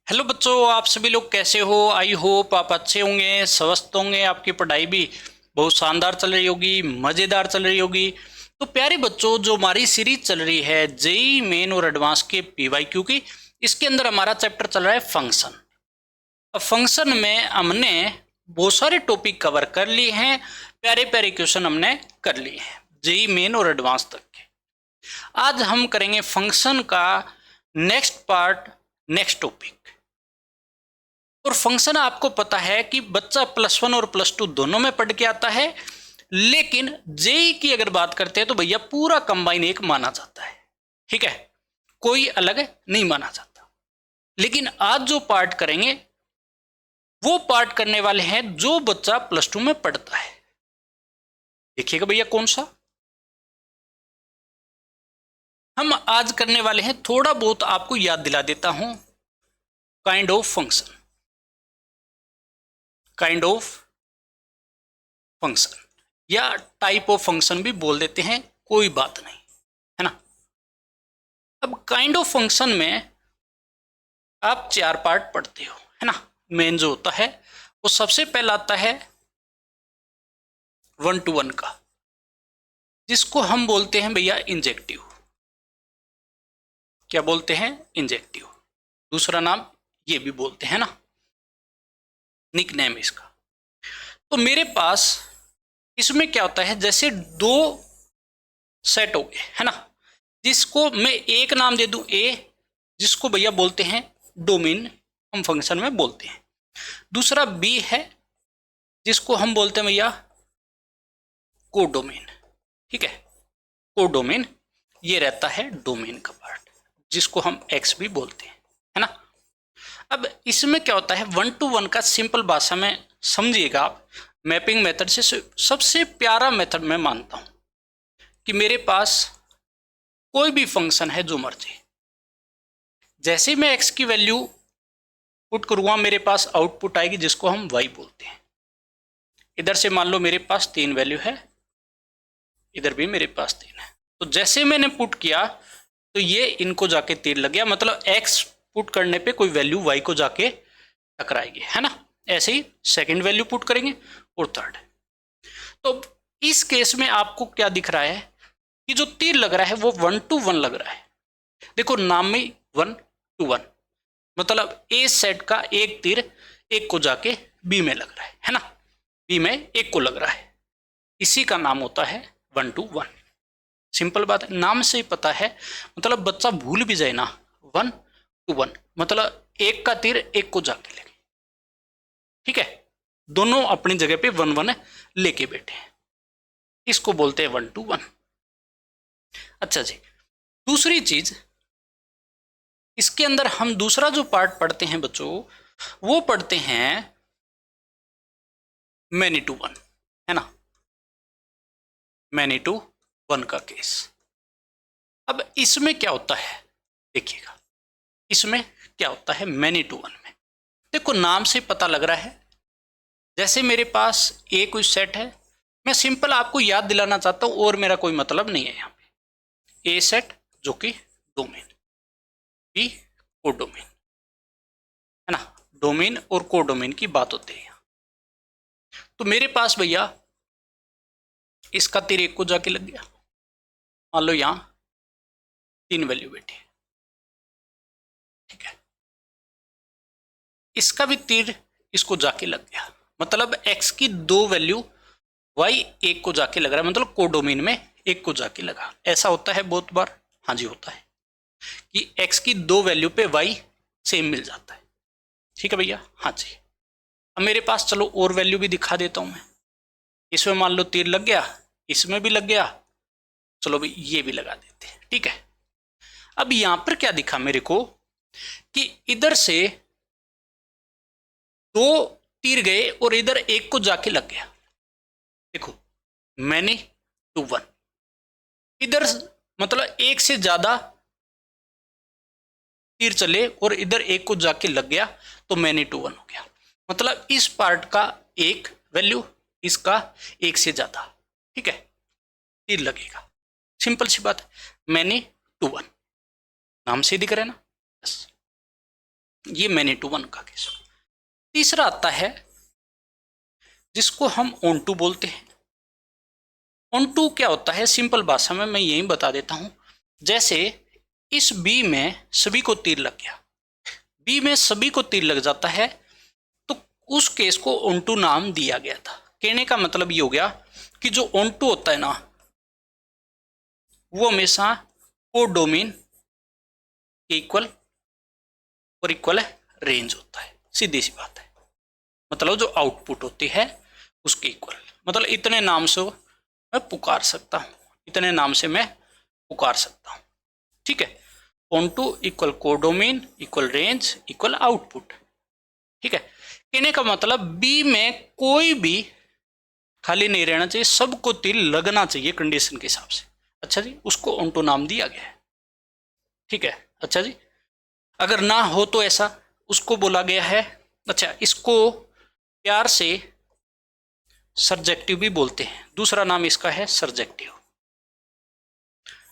Hello बच्चों, आप सभी लोग कैसे हो। आई होप आप अच्छे होंगे, स्वस्थ होंगे। आपकी पढ़ाई भी बहुत शानदार चल रही होगी, मज़ेदार चल रही होगी। तो प्यारे बच्चों, जो हमारी सीरीज चल रही है जेई मेन और एडवांस के पीवाईक्यू की, इसके अंदर हमारा चैप्टर चल रहा है फंक्शन। अब फंक्शन में हमने बहुत सारे टॉपिक कवर कर लिए हैं, प्यारे प्यारे क्वेश्चन हमने कर लिए हैं जेई मेन और एडवांस तक के। आज हम करेंगे फंक्शन का नेक्स्ट पार्ट, नेक्स्ट टॉपिक। और फंक्शन आपको पता है कि बच्चा +1 और +2 दोनों में पढ़ के आता है, लेकिन जेई की अगर बात करते हैं तो भैया पूरा कंबाइन एक माना जाता है। ठीक है, कोई अलग नहीं माना जाता। लेकिन आज जो पार्ट करेंगे वो पार्ट करने वाले हैं जो बच्चा +2 में पढ़ता है। देखिएगा भैया कौन सा हम आज करने वाले हैं। थोड़ा बहुत आपको याद दिला देता हूं। Kind of function, kind of function या टाइप ऑफ फंक्शन भी बोल देते हैं, कोई बात नहीं, है ना। अब काइंड ऑफ फंक्शन में आप 4 पार्ट पढ़ते हो, है ना। मेन जो होता है वो सबसे पहला आता है 1 to 1 का, जिसको हम बोलते हैं भैया इंजेक्टिव। क्या बोलते हैं? इंजेक्टिव। दूसरा नाम ये भी बोलते हैं ना, निक नेम इसका। तो मेरे पास इसमें क्या होता है, जैसे 2 सेट हो गए, है ना, जिसको मैं एक नाम दे दूं ए, जिसको भैया बोलते हैं डोमेन, हम फंक्शन में बोलते हैं। दूसरा बी है, जिसको हम बोलते हैं भैया कोडोमेन। ठीक है, कोडोमेन ये रहता है डोमेन का पार्ट, जिसको हम एक्स भी बोलते हैं, है ना। अब इसमें क्या होता है, 1 to 1 का सिंपल भाषा में समझिएगा आप। मैपिंग मेथड से सबसे प्यारा मेथड मैं मानता हूं कि मेरे पास कोई भी फंक्शन है जो मर्जी, जैसे ही मैं एक्स की वैल्यू पुट करूंगा मेरे पास आउटपुट आएगी, जिसको हम वाई बोलते हैं। इधर से मान लो मेरे पास 3 वैल्यू है, इधर भी मेरे पास 3 है। तो जैसे मैंने पुट किया तो ये इनको जाके तीर लग गया, मतलब एक्स पुट करने पे कोई वैल्यू वाई को जाके टकराएगी, है ना। ऐसे ही सेकंड वैल्यू पुट करेंगे और थर्ड। तो इस केस में आपको क्या दिख रहा है कि जो तीर लग रहा है वो 1 to 1 लग रहा है। देखो नाम में 1 to 1, मतलब ए सेट का एक तीर एक को जाके बी में लग रहा है ना। बी में एक को लग रहा है, इसी का नाम होता है 1 to 1। सिंपल बात है, नाम से ही पता है, मतलब बच्चा भूल भी जाए ना, 1 to 1 मतलब एक का तीर एक को जाके लगे। ठीक है, दोनों अपनी जगह पे 1 1 लेके बैठे हैं, इसको बोलते हैं 1 to 1। अच्छा जी, दूसरी चीज इसके अंदर हम दूसरा जो पार्ट पढ़ते हैं बच्चों, वो पढ़ते हैं मैनी टू 1, है ना। मैनी टू 1 का केस। अब इसमें क्या होता है, देखिएगा इसमें क्या होता है मैनी टू 1 में। देखो नाम से पता लग रहा है, जैसे मेरे पास ए कोई सेट है, मैं सिंपल आपको याद दिलाना चाहता हूं और मेरा कोई मतलब नहीं है। यहाँ पे ए सेट जो कि डोमेन, बी कोडोमेन, है ना। डोमेन और कोडोमेन की बात होती है। तो मेरे पास भैया इसका तीर एक को जाके लग गया, मान लो यहां 3 वैल्यू बैठी है। ठीक है, इसका भी तीर इसको जाके लग गया, मतलब एक्स की 2 वैल्यू वाई एक को जाके लग रहा है, मतलब कोडोमेन में एक को जाके लगा। ऐसा होता है बहुत बार, हाँ जी होता है कि एक्स की 2 वैल्यू पे वाई सेम मिल जाता है। ठीक है भैया, हाँ जी। अब मेरे पास चलो और वैल्यू भी दिखा देता हूं मैं। इसमें मान लो तीर लग गया, इसमें भी लग गया, चलो भाई ये भी लगा देते हैं। ठीक है, अब यहां पर क्या दिखा मेरे को कि इधर से 2 तीर गए और इधर एक को जाके लग गया। देखो मैनी टू 1, इधर मतलब एक से ज्यादा तीर चले और इधर एक को जाके लग गया तो मैनी टू 1 हो गया। मतलब इस पार्ट का एक वैल्यू, इसका एक से ज्यादा। ठीक है, तीर लगेगा, सिंपल सी बात है। मैनी टू 1 नाम से दिख रहा है ना, बस। ये मैनी टू वन का केस। तीसरा आता है जिसको हम ऑन टू बोलते हैं। ऑन टू क्या होता है, सिंपल भाषा में मैं यही बता देता हूं। जैसे इस बी में सभी को तीर लग गया, बी में सभी को तीर लग जाता है, तो उस केस को ऑन टू नाम दिया गया था। कहने का मतलब ये हो गया कि जो ऑन टू होता है ना, वो हमेशा कोडोमेन के इक्वल और इक्वल रेंज होता है। सीधी सी बात है, मतलब जो आउटपुट होती है उसके इक्वल। मतलब इतने नाम से मैं पुकार सकता हूं, इतने नाम से मैं पुकार सकता हूं। ठीक है, onto equal codomain equal range equal output. ठीक है, कहने का मतलब बी में कोई भी खाली नहीं रहना चाहिए, सबको तीर लगना चाहिए कंडीशन के हिसाब से। अच्छा जी, उसको ऑन टू नाम दिया गया है। ठीक है, अच्छा जी, अगर ना हो तो ऐसा उसको बोला गया है। अच्छा, इसको प्यार से सर्जेक्टिव भी बोलते हैं। दूसरा नाम इसका है सर्जेक्टिव,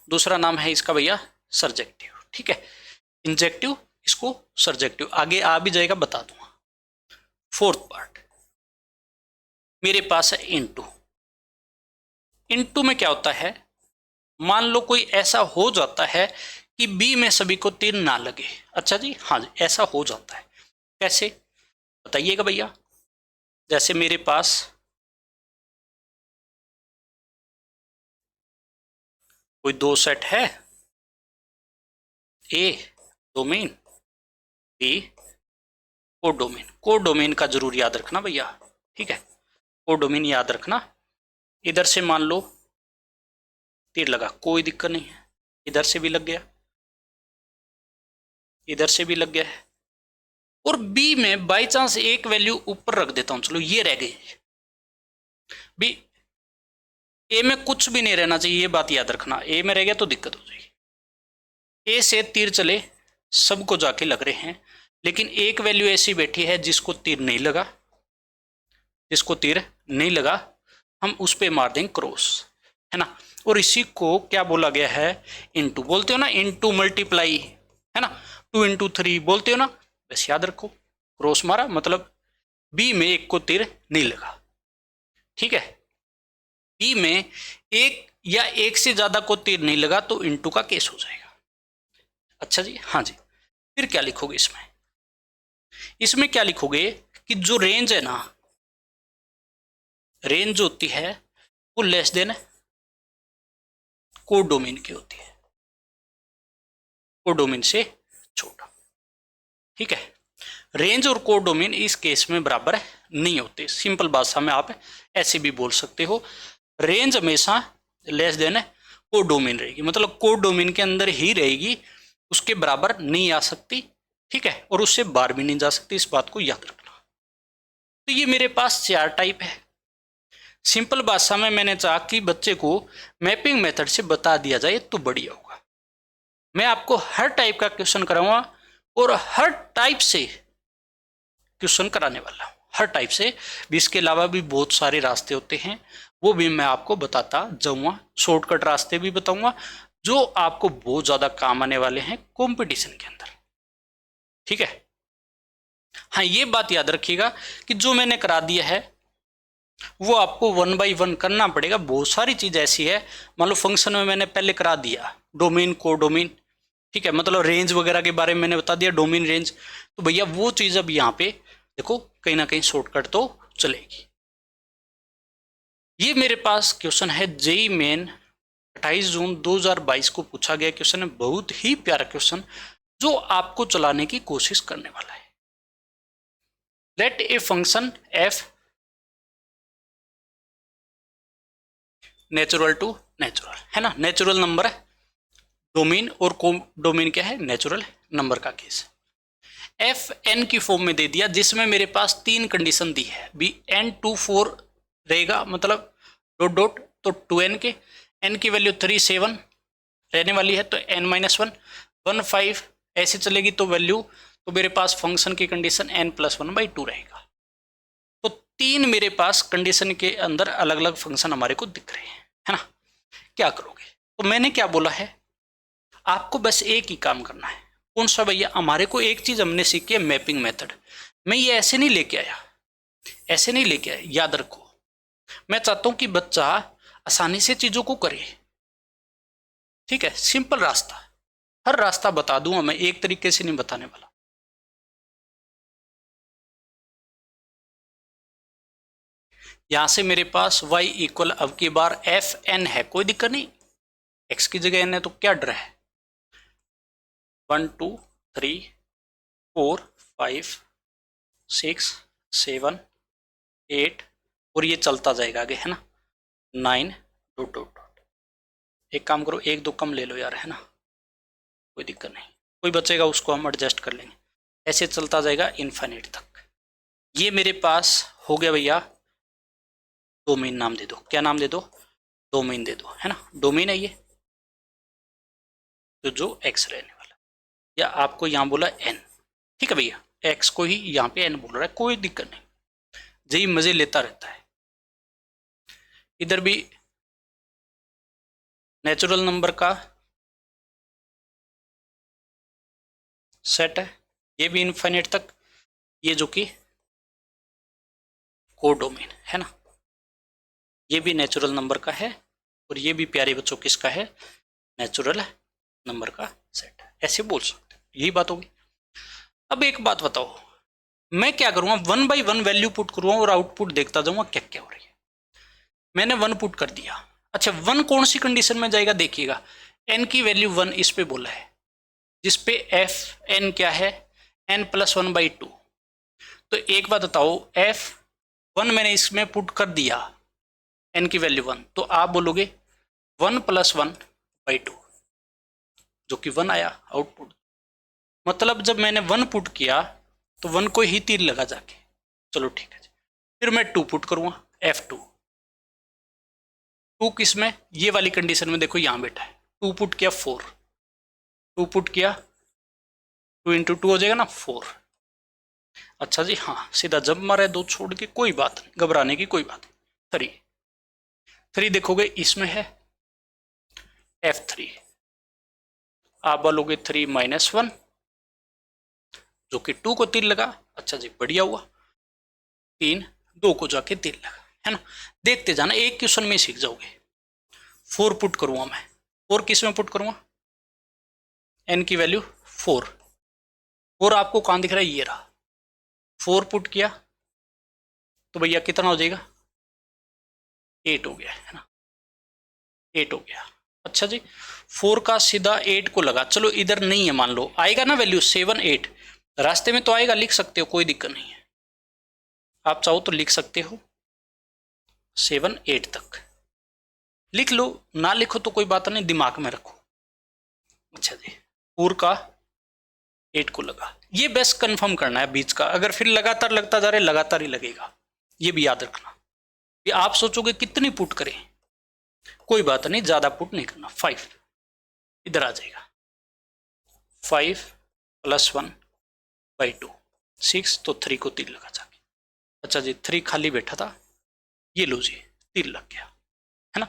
दूसरा नाम है इसका भैया सर्जेक्टिव। ठीक है, इंजेक्टिव, इसको सर्जेक्टिव, आगे आ भी जाएगा, बता दूंगा। फोर्थ पार्ट मेरे पास है इनटू। इनटू में क्या होता है, मान लो कोई ऐसा हो जाता है कि बी में सभी को तीर ना लगे। अच्छा जी, हाँ जी, ऐसा हो जाता है। कैसे बताइएगा भैया? जैसे मेरे पास कोई दो सेट है, ए डोमेन, बी कोडोमेन। कोडोमेन का जरूर याद रखना भैया। ठीक है, कोडोमेन याद रखना। इधर से मान लो तीर लगा, कोई दिक्कत नहीं है, इधर से भी लग गया, इधर से भी लग गया है, और बी में बाई चांस एक वैल्यू ऊपर रख देता हूं, चलो ये रह गई। बी ए में कुछ भी नहीं रहना चाहिए, ये बात याद रखना। ए में रह गया तो दिक्कत हो जाएगी। ए से तीर चले, सबको जाके लग रहे हैं, लेकिन एक वैल्यू ऐसी बैठी है जिसको तीर नहीं लगा, जिसको तीर नहीं लगा, हम उस पर मार देंगे क्रॉस, है ना। और इसी को क्या बोला गया है, इनटू बोलते हो ना, इनटू मल्टीप्लाई, है ना, 2 into 3 बोलते हो ना, बस याद रखो। क्रॉस मारा मतलब बी में एक को तीर नहीं लगा। ठीक है, बी में एक या एक से ज्यादा को तीर नहीं लगा तो इनटू का केस हो जाएगा। अच्छा जी, हाँ जी, फिर क्या लिखोगे इसमें? इसमें क्या लिखोगे कि जो रेंज है ना, रेंज होती है वो लेस देन कोडोमेन की होती है, कोडोमेन से छोटा। ठीक है, रेंज और कोडोमेन इस केस में बराबर नहीं होते। सिंपल भाषा में आप ऐसे भी बोल सकते हो, रेंज हमेशा लेस देन कोडोमेन रहेगी, मतलब कोडोमेन के अंदर ही रहेगी, उसके बराबर नहीं आ सकती। ठीक है, और उससे बाहर भी नहीं जा सकती, इस बात को याद रखना। तो ये मेरे पास 4 टाइप है। सिंपल भाषा में मैंने चाहा कि बच्चे को मैपिंग मेथड से बता दिया जाए तो बढ़िया होगा। मैं आपको हर टाइप का क्वेश्चन कराऊंगा और हर टाइप से क्वेश्चन कराने वाला हूं, हर टाइप से भी। इसके अलावा भी बहुत सारे रास्ते होते हैं, वो भी मैं आपको बताता जाऊंगा। शॉर्टकट रास्ते भी बताऊंगा जो आपको बहुत ज्यादा काम आने वाले हैं कंपटीशन के अंदर। ठीक है, हाँ, ये बात याद रखिएगा कि जो मैंने करा दिया है वो आपको 1 by 1 करना पड़ेगा। बहुत सारी चीज ऐसी है, मान लो फंक्शन में मैंने पहले करा दिया डोमेन कोडोमेन, ठीक है, मतलब रेंज वगैरह के बारे में मैंने बता दिया, डोमेन रेंज, तो भैया वो चीज अब यहाँ पे देखो कहीं ना कहीं शॉर्टकट तो चलेगी। ये मेरे पास क्वेश्चन है जेई मेन 28 जून 2022 को पूछा गया क्वेश्चन है, बहुत ही प्यारा क्वेश्चन जो आपको चलाने की कोशिश करने वाला है। Let a function f natural to natural, है ना, नेचुरल नंबर है, डोमेन और डोमेन क्या है, नेचुरल नंबर का केस। एफ एन की फॉर्म में दे दिया, जिसमें मेरे पास 3 कंडीशन दी है, बी एन 2 4 रहेगा, मतलब डॉट डॉट, तो 2n के, n की वैल्यू 3 7 रहने वाली है, तो n-1 1 5 ऐसे चलेगी, तो वैल्यू, तो मेरे पास फंक्शन की कंडीशन n+1/2 रहेगा। तो 3 मेरे पास कंडीशन के अंदर अलग अलग फंक्शन हमारे को दिख रहे हैं, है ना। क्या करोगे? तो मैंने क्या बोला है, आपको बस एक ही काम करना है, कौन सा भैया? हमारे को एक चीज हमने सीखी है, मैपिंग मेथड। मैं ये ऐसे नहीं लेके आया, ऐसे नहीं लेके आया, याद रखो। मैं चाहता हूं कि बच्चा आसानी से चीजों को करे, ठीक है? सिंपल रास्ता, हर रास्ता बता दूंगा मैं, एक तरीके से नहीं बताने वाला। यहां से मेरे पास y इक्वल अब की बार एफ एन है, कोई दिक्कत नहीं, x की जगह n है तो क्या डर है? 1 2 3 4 5 6 7 8 और ये चलता जाएगा आगे, है ना? 9 डॉट डॉट डॉट। एक काम करो, एक दो कम ले लो यार, है ना? कोई दिक्कत नहीं, कोई बचेगा उसको हम एडजस्ट कर लेंगे। ऐसे चलता जाएगा इनफाइनाइट तक। ये मेरे पास हो गया भैया, डोमेन नाम दे दो, क्या नाम दे दो? डोमेन दे दो, है ना? डोमेन है ये, तो जो एक्स रहने वाला, या आपको यहाँ बोला एन, ठीक है भैया? एक्स को ही यहाँ पे एन बोल रहा है, कोई दिक्कत नहीं, जी मजे लेता रहता है। इधर भी नेचुरल नंबर का सेट है, ये भी इनफाइनाइट तक, ये जो कि कोडोमेन है ना, ये भी नेचुरल नंबर का है, और ये भी प्यारे बच्चों किसका है? नेचुरल नंबर का सेट है, ऐसे बोल सकते हैं, यही बात होगी। अब एक बात बताओ, मैं क्या करूंगा? 1 बाई 1 वैल्यू पुट करूंगा और आउटपुट देखता जाऊंगा क्या क्या हो रही है। मैंने 1 पुट कर दिया, अच्छा 1 कौन सी कंडीशन में जाएगा देखिएगा, n की वैल्यू 1 इस पे बोला है, जिसपे एफ एन क्या है? n plus 1 by 2। तो एक बात बताओ, f1 मैंने इसमें पुट कर दिया, n की वैल्यू 1, तो आप बोलोगे 1 प्लस 1 बाई 2, जो कि 1 आया आउटपुट। मतलब जब मैंने 1 पुट किया तो 1 को ही तीर लगा जाके, चलो ठीक है जी। फिर मैं 2 पुट करूंगा, f2, 2 किस में? ये वाली कंडीशन में, देखो यहां बैठा है, 2 पुट किया 4, 2 पुट किया, 2 इंटू 2 हो जाएगा ना 4। अच्छा जी, हाँ सीधा जब मारा है 2 छोड़ के, कोई बात नहीं, घबराने की कोई बात नहीं। 3 देखोगे इसमें है f3, आप बोलोगे 3 माइनस 1, जो कि 2 को तीर लगा, अच्छा जी बढ़िया हुआ। 3 2 को जाके तीर लगा, है ना? देखते जाना, एक क्वेश्चन में सीख जाओगे। 4 पुट करूंगा मैं, 4 किस में पुट करूंगा? n की वैल्यू 4, और आपको कहां दिख रहा है? ये रहा, 4 पुट किया तो भैया कितना हो जाएगा? 8 हो गया, है ना? 8 हो गया। अच्छा जी, 4 का सीधा 8 को लगा, चलो इधर नहीं है, मान लो आएगा ना वैल्यू 7 8, रास्ते में तो आएगा, लिख सकते हो, कोई दिक्कत नहीं है, आप चाहो तो लिख सकते हो 7 8 तक, लिख लो, ना लिखो तो कोई बात नहीं, दिमाग में रखो। अच्छा जी, 4 का 8 को लगा, ये बेस्ट कंफर्म करना है बीच का, अगर फिर लगातार लगता जा रहा है, लगातार ही लगेगा, ये भी याद रखना। ये आप सोचोगे कितनी पुट करें, कोई बात नहीं, ज्यादा पुट नहीं करना, 5 इधर आ जाएगा, 5 प्लस 1 बाई 2 6, तो 3 को तीर लगा जाके, अच्छा जी 3 खाली बैठा था, ये लो जी तीर लग गया, है ना?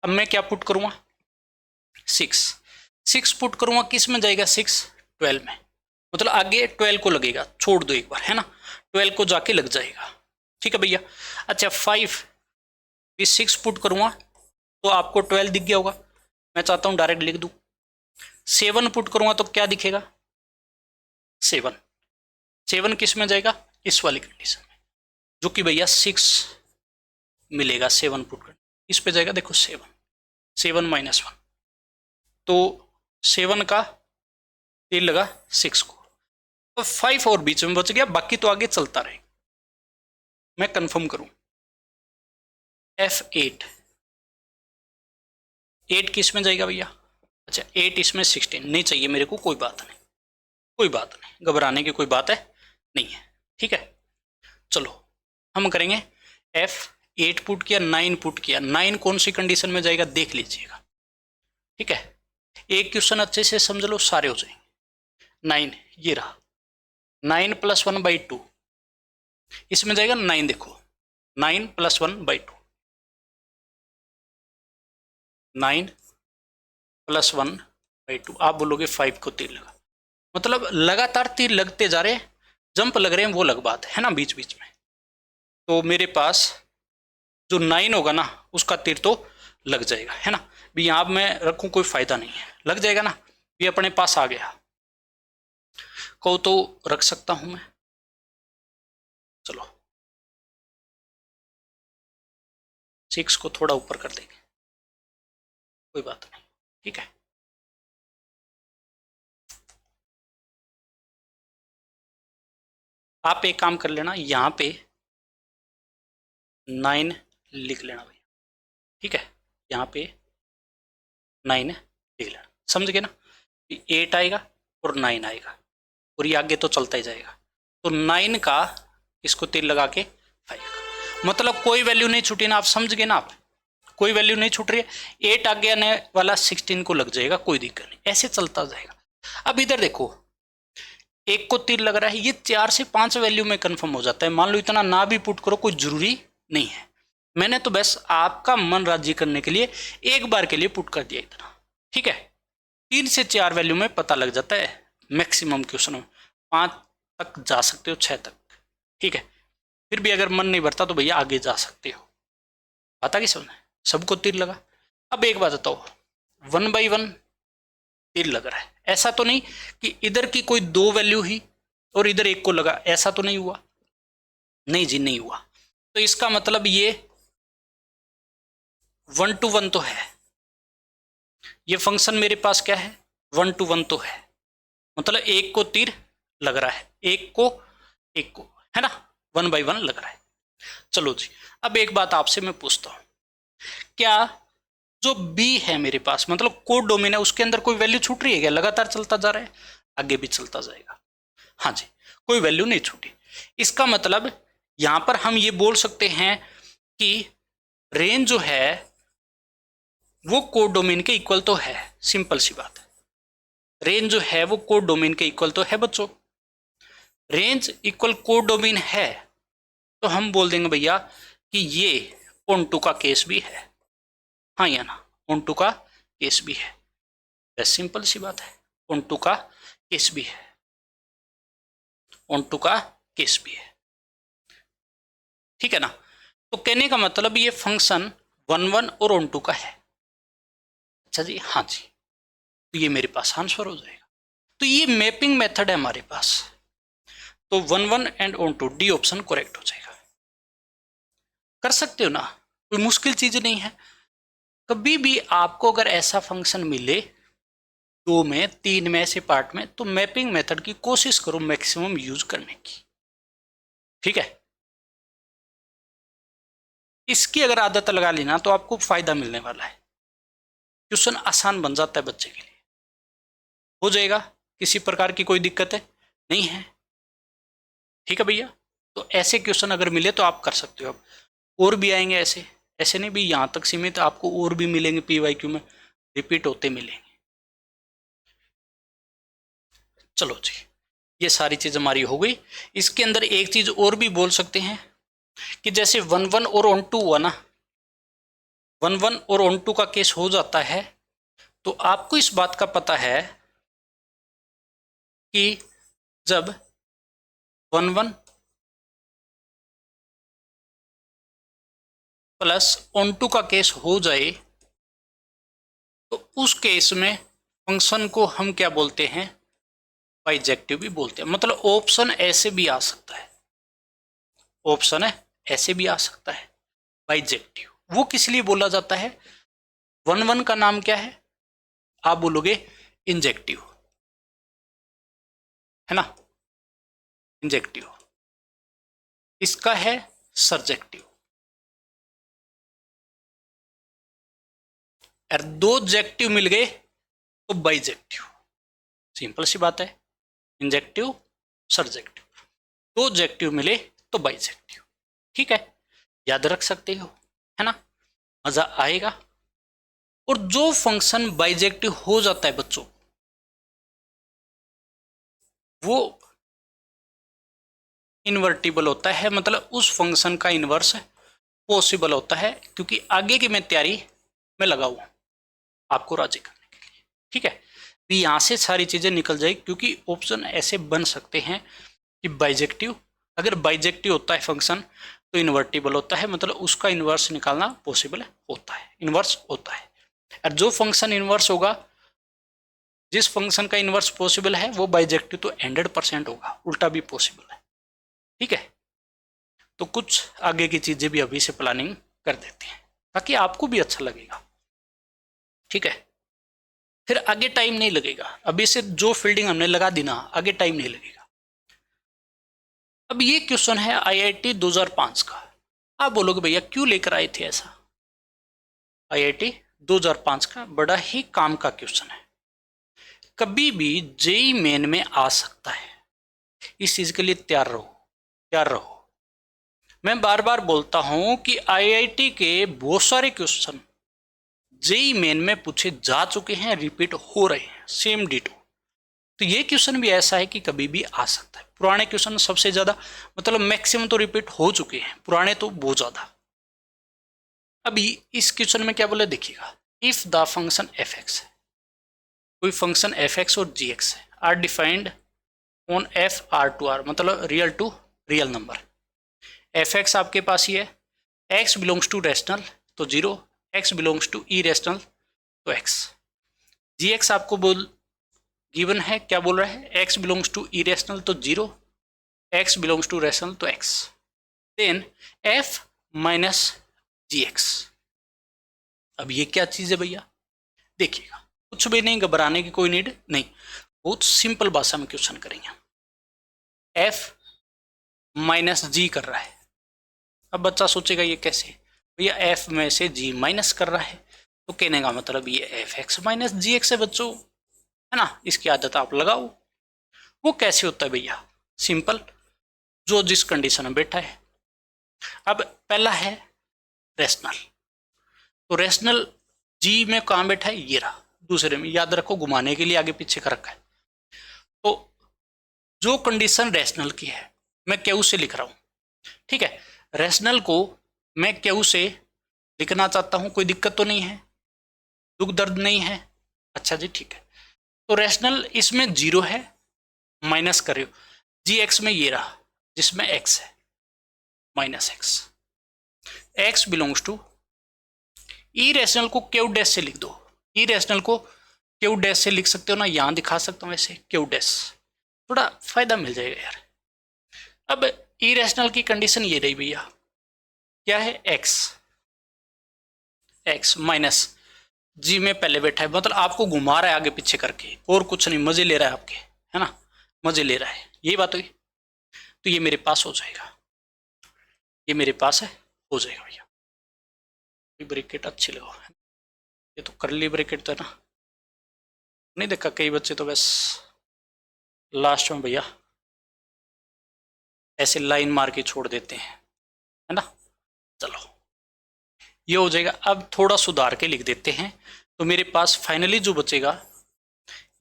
अब मैं क्या पुट करूंगा? 6 पुट करूंगा, किस में जाएगा? 6 12 में, मतलब आगे 12 को लगेगा, छोड़ दो एक बार, है ना? 12 को जाके लग जाएगा, ठीक है भैया? अच्छा 5 भी 6 पुट करूंगा तो आपको 12 दिख गया होगा, मैं चाहता हूं डायरेक्ट लिख दूं। 7 पुट करूंगा तो क्या दिखेगा? 7 किस में जाएगा? इस वाली कंडीशन में, जो कि भैया 6 मिलेगा, 7 पुट कर इस पे जाएगा, देखो 7 माइनस 1, तो 7 का तीर लगा 6 को, तो 5 और बीच में बच गया, बाकी तो आगे चलता रहेगा। मैं कंफर्म करूं, F8 8 किस में जाएगा भैया? अच्छा 8 इसमें 16 नहीं चाहिए मेरे को, कोई बात नहीं, कोई बात नहीं, घबराने की कोई बात है नहीं है, ठीक है? चलो हम करेंगे F8 पुट किया, 9 पुट किया, 9 कौन सी कंडीशन में जाएगा देख लीजिएगा, ठीक है? एक क्वेश्चन अच्छे से समझ लो, सारे हो जाएंगे। 9 ये रहा, 9 प्लस 1 बाई 2 इसमें जाएगा 9, देखो 9 प्लस 1 बाई 2, 9 प्लस 1 बाई 2, आप बोलोगे 5 को तीर लगा, मतलब लगातार तीर लगते जा रहे, जंप लग रहे हैं, वो अलग बात है ना, बीच बीच में। तो मेरे पास जो 9 होगा ना, उसका तीर तो लग जाएगा, है ना। भी यहाँ मैं रखूं कोई फायदा नहीं है, लग जाएगा ना, ये अपने पास आ गया। को तो रख सकता हूं मैं, चलो 6 को थोड़ा ऊपर कर देंगे, कोई बात नहीं, ठीक है। आप एक काम कर लेना, यहाँ पे 9 लिख लेना भैया, ठीक है। यहाँ पे 9 लिख लेना, समझ गए ना। 8 आएगा और 9 आएगा, और ये आगे तो चलता ही जाएगा। तो 9 का इसको तीर लगा के 5 का, मतलब कोई वैल्यू नहीं छूटी ना, आप समझ गए ना। आप कोई वैल्यू नहीं छूट रही है, 8 आगे आने वाला 16 को लग जाएगा, कोई दिक्कत नहीं, ऐसे चलता जाएगा। अब इधर देखो, 1 को तीर लग रहा है, ये 4 से 5 वैल्यू में कंफर्म हो जाता है। मान लो इतना ना भी पुट करो, कोई जरूरी नहीं है। मैंने तो बस आपका मन राजी करने के लिए एक बार के लिए पुट कर दिया इतना, ठीक है। 3 से 4 वैल्यू में पता लग जाता है मैक्सिमम क्वेश्चन में, 5 तक जा सकते हो, 6 तक, ठीक है। फिर भी अगर मन नहीं भरता तो भैया आगे जा सकते हो। बात आ गई समझ, सबको तीर लगा। अब एक बात बताओ, 1 बाई 1 तीर लग रहा है, ऐसा तो नहीं कि इधर की कोई 2 वैल्यू ही और इधर 1 को लगा, ऐसा तो नहीं हुआ, नहीं जी नहीं हुआ। तो इसका मतलब ये 1 to 1 तो है, ये फंक्शन मेरे पास क्या है, 1 to 1 तो है, मतलब 1 को तीर लग रहा है, 1 को है ना, 1 बाई 1 लग रहा है। चलो जी, अब एक बात आपसे मैं पूछता हूं, क्या जो बी है मेरे पास, मतलब कोड डोमेन है, उसके अंदर कोई वैल्यू छूट रही है क्या, लगातार चलता जा रहा है, आगे भी चलता जाएगा। हाँ जी, कोई वैल्यू नहीं छूटी। इसका मतलब यहां पर हम ये बोल सकते हैं कि रेंज जो है वो कोड डोमेन के इक्वल तो है, सिंपल सी बात है। रेंज जो है वो कोड डोमेन के इक्वल तो है बच्चों, रेंज इक्वल कोड डोमेन है, तो हम बोल देंगे भैया कि ये ON2 का केस भी है, हाँ या ना, ON2 का केस भी है, बस सिंपल सी बात है, ON2 का केस भी है, ON2 का केस भी है, ठीक है ना। तो कहने का मतलब ये फंक्शन 1 1 और ON2 का है। अच्छा जी, हाँ जी, तो ये मेरे पास आंसर हो जाएगा। तो ये मैपिंग मेथड है हमारे पास, तो 1 1 and ON2 D option correct हो जाएगा। कर सकते हो ना, कोई मुश्किल चीज नहीं है। कभी भी आपको अगर ऐसा फंक्शन मिले 2 में 3 में ऐसे पार्ट में, तो मैपिंग मेथड की कोशिश करो मैक्सिमम यूज करने की, ठीक है। इसकी अगर आदत लगा लेना तो आपको फायदा मिलने वाला है, क्वेश्चन आसान बन जाता है बच्चे के लिए, हो जाएगा, किसी प्रकार की कोई दिक्कत है नहीं है, ठीक है भैया। तो ऐसे क्वेश्चन अगर मिले तो आप कर सकते हो। अब और भी आएंगे ऐसे, ऐसे नहीं भी यहाँ तक सीमित, आपको और भी मिलेंगे PYQ में, रिपीट होते मिलेंगे। चलो जी, ये सारी चीज हमारी हो गई। इसके अंदर एक चीज और भी बोल सकते हैं कि जैसे 1 1 और ON2 हुआ ना, 1 1 और ON2 का केस हो जाता है, तो आपको इस बात का पता है कि जब 1 1 प्लस ON2 का केस हो जाए, तो उस केस में फंक्शन को हम क्या बोलते हैं, बाइजेक्टिव भी बोलते हैं। मतलब ऑप्शन ऐसे भी आ सकता है, ऑप्शन है ऐसे भी आ सकता है बाइजेक्टिव। वो किस लिए बोला जाता है, 1 1 का नाम क्या है, आप बोलोगे इंजेक्टिव, है ना, इंजेक्टिव। इसका है सर्जेक्टिव, और 2 जेक्टिव मिल गए तो बाइजेक्टिव, सिंपल सी बात है, इंजेक्टिव सर्जेक्टिव, 2 जेक्टिव मिले तो बाइजेक्टिव, ठीक है, याद रख सकते हो, है ना, मजा आएगा। और जो फंक्शन बाइजेक्टिव हो जाता है बच्चों, वो इन्वर्टिबल होता है, मतलब उस फंक्शन का इन्वर्स पॉसिबल होता है, क्योंकि आगे की मैं तैयारी में लगा हुआ आपको राजी करने के लिए, ठीक है। भी यहाँ से सारी चीज़ें निकल जाएगी, क्योंकि ऑप्शन ऐसे बन सकते हैं कि बाइजेक्टिव, अगर बाइजेक्टिव होता है फंक्शन तो इन्वर्टिबल होता है, मतलब उसका इन्वर्स निकालना पॉसिबल होता है, इन्वर्स होता है। और जो फंक्शन इन्वर्स होगा, जिस फंक्शन का इन्वर्स पॉसिबल है वो बाइजेक्टिव तो 100% होगा, उल्टा भी पॉसिबल है। ठीक है, तो कुछ आगे की चीजें भी अभी से प्लानिंग कर देते हैं ताकि आपको भी अच्छा लगेगा। ठीक है, फिर आगे टाइम नहीं लगेगा, अभी से जो फील्डिंग हमने लगा दी ना, आगे टाइम नहीं लगेगा। अब ये क्वेश्चन है IIT 2005 का। आप बोलोगे भैया क्यों लेकर आए थे ऐसा? IIT 2005 का बड़ा ही काम का क्वेश्चन है, कभी भी जेई मेन में आ सकता है, इस चीज के लिए तैयार रहो, तैयार रहो। मैं बार बार बोलता हूं कि IIT के बहुत सारे क्वेश्चन जेई मेन में पूछे जा चुके हैं, रिपीट हो रहे हैं, सेम डिटो। तो ये क्वेश्चन भी ऐसा है कि कभी भी आ सकता है। पुराने क्वेश्चन सबसे ज्यादा, मतलब मैक्सिमम तो रिपीट हो चुके हैं, पुराने तो बहुत ज्यादा। अभी इस क्वेश्चन में क्या बोले देखिएगा, if the function F X है, कोई फंक्शन एफ एक्स और जी एक्स है, are defined on F R to R, मतलब real to real number. F X आपके पास ही है, एक्स बिलोंग्स टू रेशनल तो 0, x belongs to irrational तो एक्स। जी एक्स आपको बोल गिवन है, क्या बोल रहा है, x belongs to irrational तो 0, एक्स बिलोंग्स टू रेशनल तो x. Then f minus g x. अब ये क्या चीज है भैया, देखिएगा, कुछ भी नहीं, घबराने की कोई नीड नहीं, बहुत सिंपल भाषा में क्वेश्चन करेंगे। एफ माइनस जी कर रहा है, अब बच्चा सोचेगा ये कैसे भैया, एफ में से जी माइनस कर रहा है, तो कहने का मतलब ये F x minus g X है बच्चों, है ना, इसकी आदत आप लगाओ। वो कैसे होता है भैया, सिंपल, जो जिस कंडीशन में बैठा है। अब पहला है रेशनल, तो रेशनल जी में कहाँ बैठा है, ये रहा, दूसरे में, याद रखो घुमाने के लिए आगे पीछे कर रखा है। तो जो कंडीशन रेशनल की है मैं क्यू से लिख रहा हूं, ठीक है, रेशनल को मैं क्यू से लिखना चाहता हूं, कोई दिक्कत तो नहीं है, दुख दर्द नहीं है, अच्छा जी ठीक है। तो रेशनल इसमें 0 है, माइनस कर रहे हो, जी एक्स में ये रहा जिसमें एक्स है, minus x, x belongs to irrational को क्यू डैश से लिख दो, ई रेशनल को क्यू डैश से लिख सकते हो ना, यहां दिखा सकता हूं ऐसे क्यू डैश, थोड़ा फायदा मिल जाएगा यार। अब ई रेशनल की कंडीशन ये रही भैया, क्या है, एक्स, एक्स माइनस जी में पहले बैठा है, मतलब आपको घुमा रहा है आगे पीछे करके, और कुछ नहीं, मजे ले रहा है आपके, है ना, मजे ले रहा है, ये बात हुई। तो ये मेरे पास हो जाएगा, ये मेरे पास है, हो जाएगा भैया। ब्रैकेट अच्छी लगाओ, ये तो करली ब्रैकेट तो है ना, नहीं देखा, कई बच्चे तो बस लास्ट में भैया ऐसे लाइन मार के छोड़ देते हैं, है ना। चलो ये हो जाएगा। अब थोड़ा सुधार के लिख देते हैं, तो मेरे पास फाइनली जो बचेगा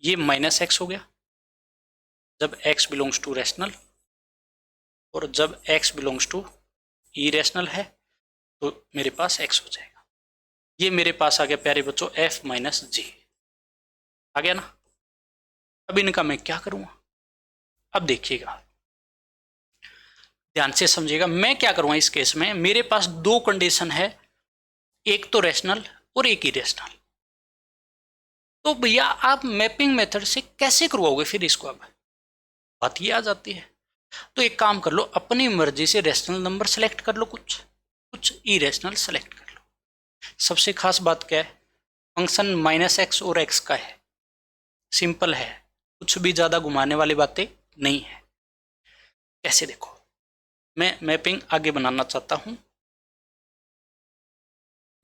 ये माइनस एक्स हो गया जब x बिलोंग्स टू रेशनल, और जब x belongs to irrational है तो मेरे पास x हो जाएगा। ये मेरे पास आ गया प्यारे बच्चों f माइनस जी, आ गया ना। अब इनका मैं क्या करूँगा, अब देखिएगा ध्यान से समझिएगा, मैं क्या करूँगा इस केस में, मेरे पास दो कंडीशन है, एक तो रेशनल और एक इरेशनल। तो भैया आप मैपिंग मेथड से कैसे करवाओगे फिर इसको, अब बात ये आ जाती है। तो एक काम कर लो, अपनी मर्जी से रेशनल नंबर सेलेक्ट कर लो, कुछ इरेशनल सेलेक्ट कर लो। सबसे खास बात क्या है, फंक्शन माइनस एक्स और एक्स का है, सिंपल है, कुछ भी ज्यादा घुमाने वाली बातें नहीं है। कैसे देखो, मैं मैपिंग आगे बनाना चाहता हूं,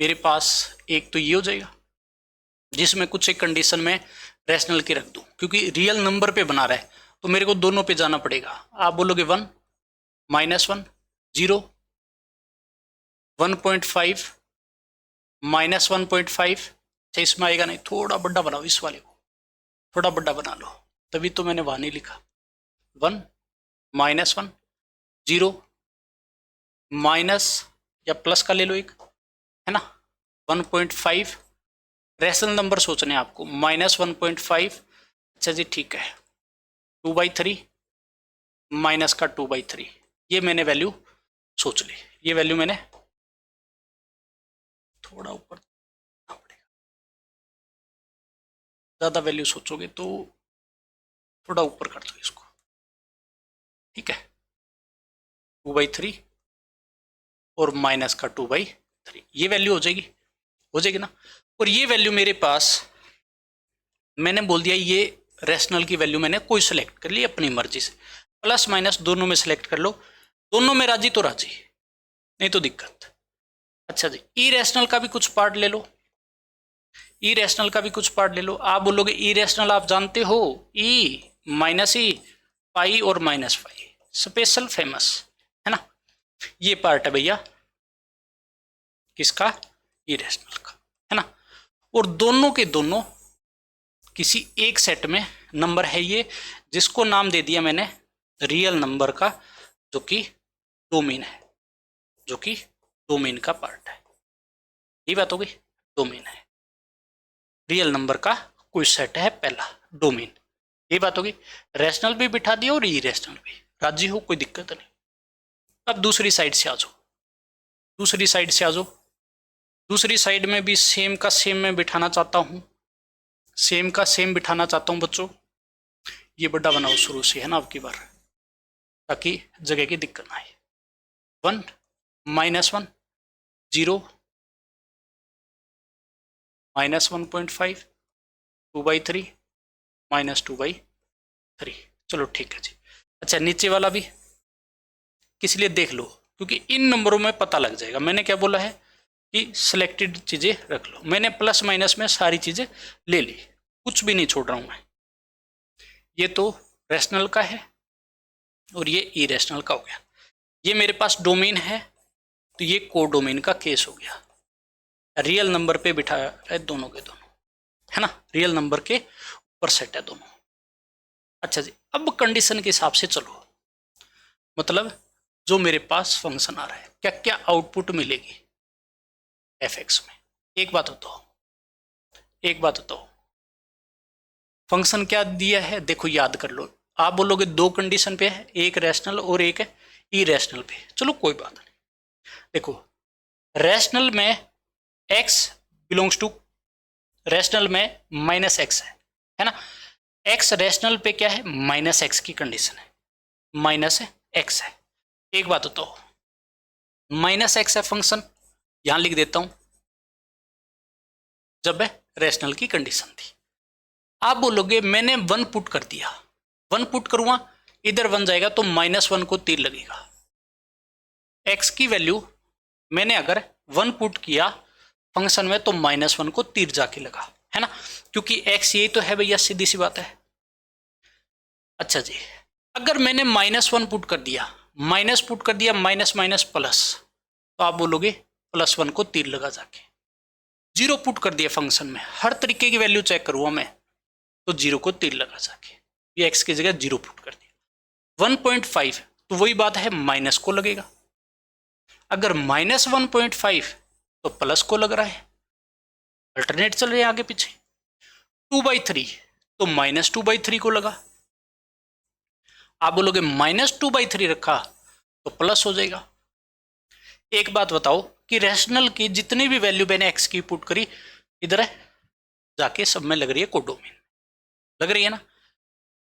मेरे पास एक तो ये हो जाएगा जिसमें कुछ एक कंडीशन में रेशनल की रख दूं, क्योंकि रियल नंबर पे बना रहा है तो मेरे को दोनों पे जाना पड़ेगा। आप बोलोगे 1 -1 0 1.5 -1.5, अच्छा इसमें आएगा नहीं, थोड़ा बड़ा बनाओ, इस वाले को थोड़ा बड़ा बना लो, तभी तो मैंने वहां नहीं लिखा। 1 -1 0 माइनस या प्लस का ले लो एक, है ना, 1.5 रेशनल नंबर सोचने आपको, -1.5 अच्छा जी ठीक है, 2/3 माइनस का 2/3, ये मैंने वैल्यू सोच ली। ये वैल्यू मैंने थोड़ा ऊपर पड़ेगा, ज़्यादा वैल्यू सोचोगे तो थोड़ा ऊपर कर दो इसको, ठीक है। 2/3 और माइनस का 2/3, ये वैल्यू हो जाएगी ना। और ये वैल्यू मेरे पास, मैंने बोल दिया ये रैशनल की वैल्यू मैंने कोई सेलेक्ट कर ली अपनी मर्जी से, प्लस माइनस दोनों में सेलेक्ट कर लो, दोनों में राजी तो राजी, नहीं तो दिक्कत। अच्छा जी, ई रैशनल का भी कुछ पार्ट ले लो, ई रैशनल का भी कुछ पार्ट ले लो। आप बोलोगे ई रैशनल आप जानते हो, ई माइनस ई, पाई और माइनस पाई, स्पेशल फेमस, है ना। ये पार्ट है भैया किसका, ई रैशनल का, है ना। और दोनों के दोनों किसी एक सेट में नंबर है ये, जिसको नाम दे दिया मैंने रियल नंबर का, जो कि डोमेन है, जो कि डोमेन का पार्ट है। ये बात हो गई, डोमेन है, रियल नंबर का कोई सेट है पहला, डोमेन। ये बात होगी, रैशनल भी बिठा दिया और इरेशनल भी, राजी हो, कोई दिक्कत नहीं। अब दूसरी साइड से आ जाओ, दूसरी साइड से आ जाओ। दूसरी साइड में भी सेम का सेम मैं बिठाना चाहता हूँ, सेम का सेम बिठाना चाहता हूँ बच्चों। ये बड़ा बनाओ शुरू से, है ना, अब की बार, ताकि जगह की दिक्कत ना आए। 1 -1 0 -1.5 2/3 -2/3। चलो ठीक है जी। अच्छा नीचे वाला भी किस लिए देख लो, क्योंकि इन नंबरों में पता लग जाएगा। मैंने क्या बोला है कि सिलेक्टेड चीज़ें रख लो, मैंने प्लस माइनस में सारी चीज़ें ले ली, कुछ भी नहीं छोड़ रहा हूँ मैं। ये तो रैशनल का है और ये इरेशनल का हो गया। ये मेरे पास डोमेन है, तो ये कोडोमेन का केस हो गया। रियल नंबर पे बिठाया है दोनों के दोनों, है ना, रियल नंबर के ऊपर सेट है दोनों। अच्छा जी, अब कंडीशन के हिसाब से चलो, मतलब जो मेरे पास फंक्शन आ रहा है, क्या क्या आउटपुट मिलेगी fx में। एक बात बताओ, फंक्शन क्या दिया है, देखो याद कर लो। आप बोलोगे दो कंडीशन पे है, एक रैशनल और एक इरेशनल पे। चलो कोई बात नहीं, देखो रैशनल में x बिलोंग्स टू, रैशनल में -x है ना। x रैशनल पे क्या है, -x की कंडीशन है, -x है। एक बात बताओ, -x है फंक्शन, यहां लिख देता हूं, जब है रैशनल की कंडीशन थी। आप बोलोगे मैंने 1 पुट कर दिया, 1 पुट करूंगा, इधर 1 जाएगा तो -1 को तीर लगेगा। x की वैल्यू मैंने अगर 1 पुट किया फंक्शन में तो -1 को तीर जाके लगा, है ना, क्योंकि x यही तो है भैया, सीधी सी बात है। अच्छा जी, अगर मैंने -1 पुट कर दिया, माइनस पुट कर दिया, माइनस माइनस प्लस, तो आप बोलोगे +1 को तीर लगा जाके। 0 पुट कर दिया फंक्शन में, हर तरीके की वैल्यू चेक करूंगा मैं, तो 0 को तीर लगा जाके, ये x की जगह 0 पुट कर दिया। 1.5 तो वही बात है, माइनस को लगेगा। अगर -1.5 तो प्लस को लग रहा है, अल्टरनेट चल रहे हैं आगे पीछे। 2/3 तो -2/3 को लगा। आप बोलोगे -2/3 रखा तो प्लस हो जाएगा। एक बात बताओ कि रैशनल की जितनी भी वैल्यू मैंने x की पुट करी, इधर है जाके सब में लग रही है कोडोमेन, लग रही है ना।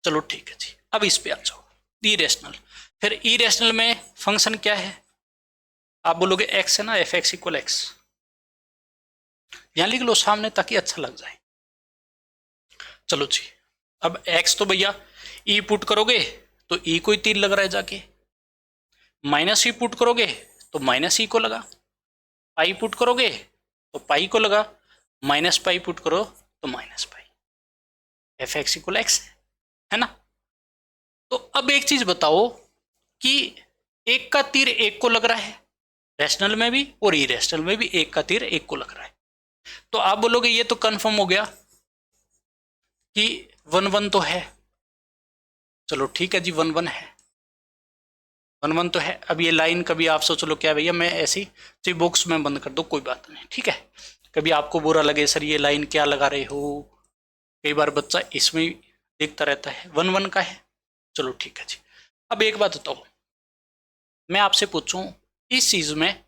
चलो ठीक है जी, अब इस पे आ जाओ, इरेशनल। फिर इरेशनल में फंक्शन क्या है, आप बोलोगे x है ना, f(x = x), यहां लिख लो सामने ताकि अच्छा लग जाए। चलो जी, अब x तो भैया e पुट करोगे तो e को ही तीर लग रहा है जाके, -e पुट करोगे तो -e को लगा, पाई पुट करोगे तो पाई को लगा, -पाई पुट करो तो -पाई, f(x = x) है ना। तो अब एक चीज बताओ कि एक का तीर एक को लग रहा है, रैशनल में भी और इरेशनल में भी एक का तीर एक को लग रहा है, तो आप बोलोगे ये तो कंफर्म हो गया कि 1-1 तो है। चलो ठीक है जी, 1-1 है, 1-1 तो है। अब ये लाइन कभी आप सोच लो क्या भैया मैं ऐसी तो बॉक्स में बंद कर दो, कोई बात नहीं, ठीक है। कभी आपको बुरा लगे सर ये लाइन क्या लगा रहे हो, कई बार बच्चा इसमें देखता रहता है, 1 1 का है। चलो ठीक है जी। अब एक बात बताओ, मैं आपसे पूछूं इस चीज में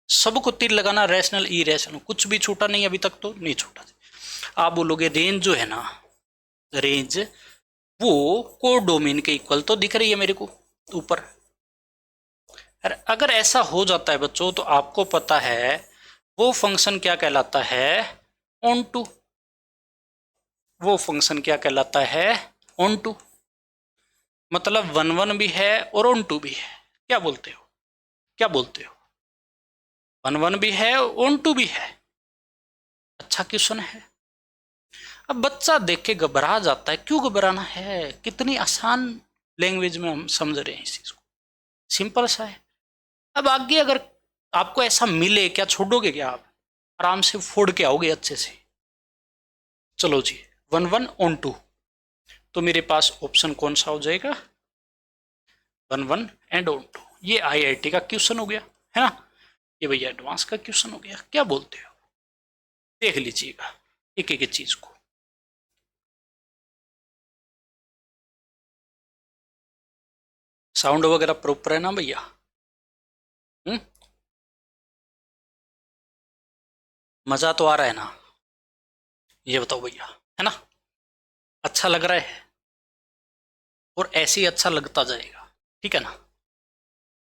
सबको तीर लगाना, रैशनल इरेशनल, कुछ भी छूटा नहीं अभी तक, तो नहीं छूटा। आप बोलोगे रेंज जो है ना, रेंज वो कोडोमेन के इक्वल तो दिख रही है मेरे को ऊपर। अगर ऐसा हो जाता है बच्चों, तो आपको पता है वो फंक्शन क्या कहलाता है, ऑन टू। वो फंक्शन क्या कहलाता है, ऑन टू। मतलब 1 1 भी है और ऑन टू भी है। क्या बोलते हो, क्या बोलते हो? 1 1 भी है, ऑन टू भी है। अच्छा क्वेश्चन है। अब बच्चा देख के घबरा जाता है, क्यों घबराना है, कितनी आसान लैंग्वेज में हम समझ रहे हैं इस चीज को, सिंपल सा है। अब आगे अगर आपको ऐसा मिले, क्या छोड़ोगे क्या आप? आराम से फोड़ के आओगे अच्छे से। चलो जी, 1 1 ऑन टू, तो मेरे पास ऑप्शन कौन सा हो जाएगा, 1 1 एंड ऑन टू। ये आईआईटी का क्वेश्चन हो गया, है ना। ये भैया एडवांस का क्वेश्चन हो गया। क्या बोलते हो, देख लीजिएगा एक एक चीज को। साउंड वगैरह प्रॉपर है ना भैया? हम्म, मजा तो आ रहा है ना? ये बताओ भैया, है ना, अच्छा लग रहा है? और ऐसे ही अच्छा लगता जाएगा, ठीक है ना,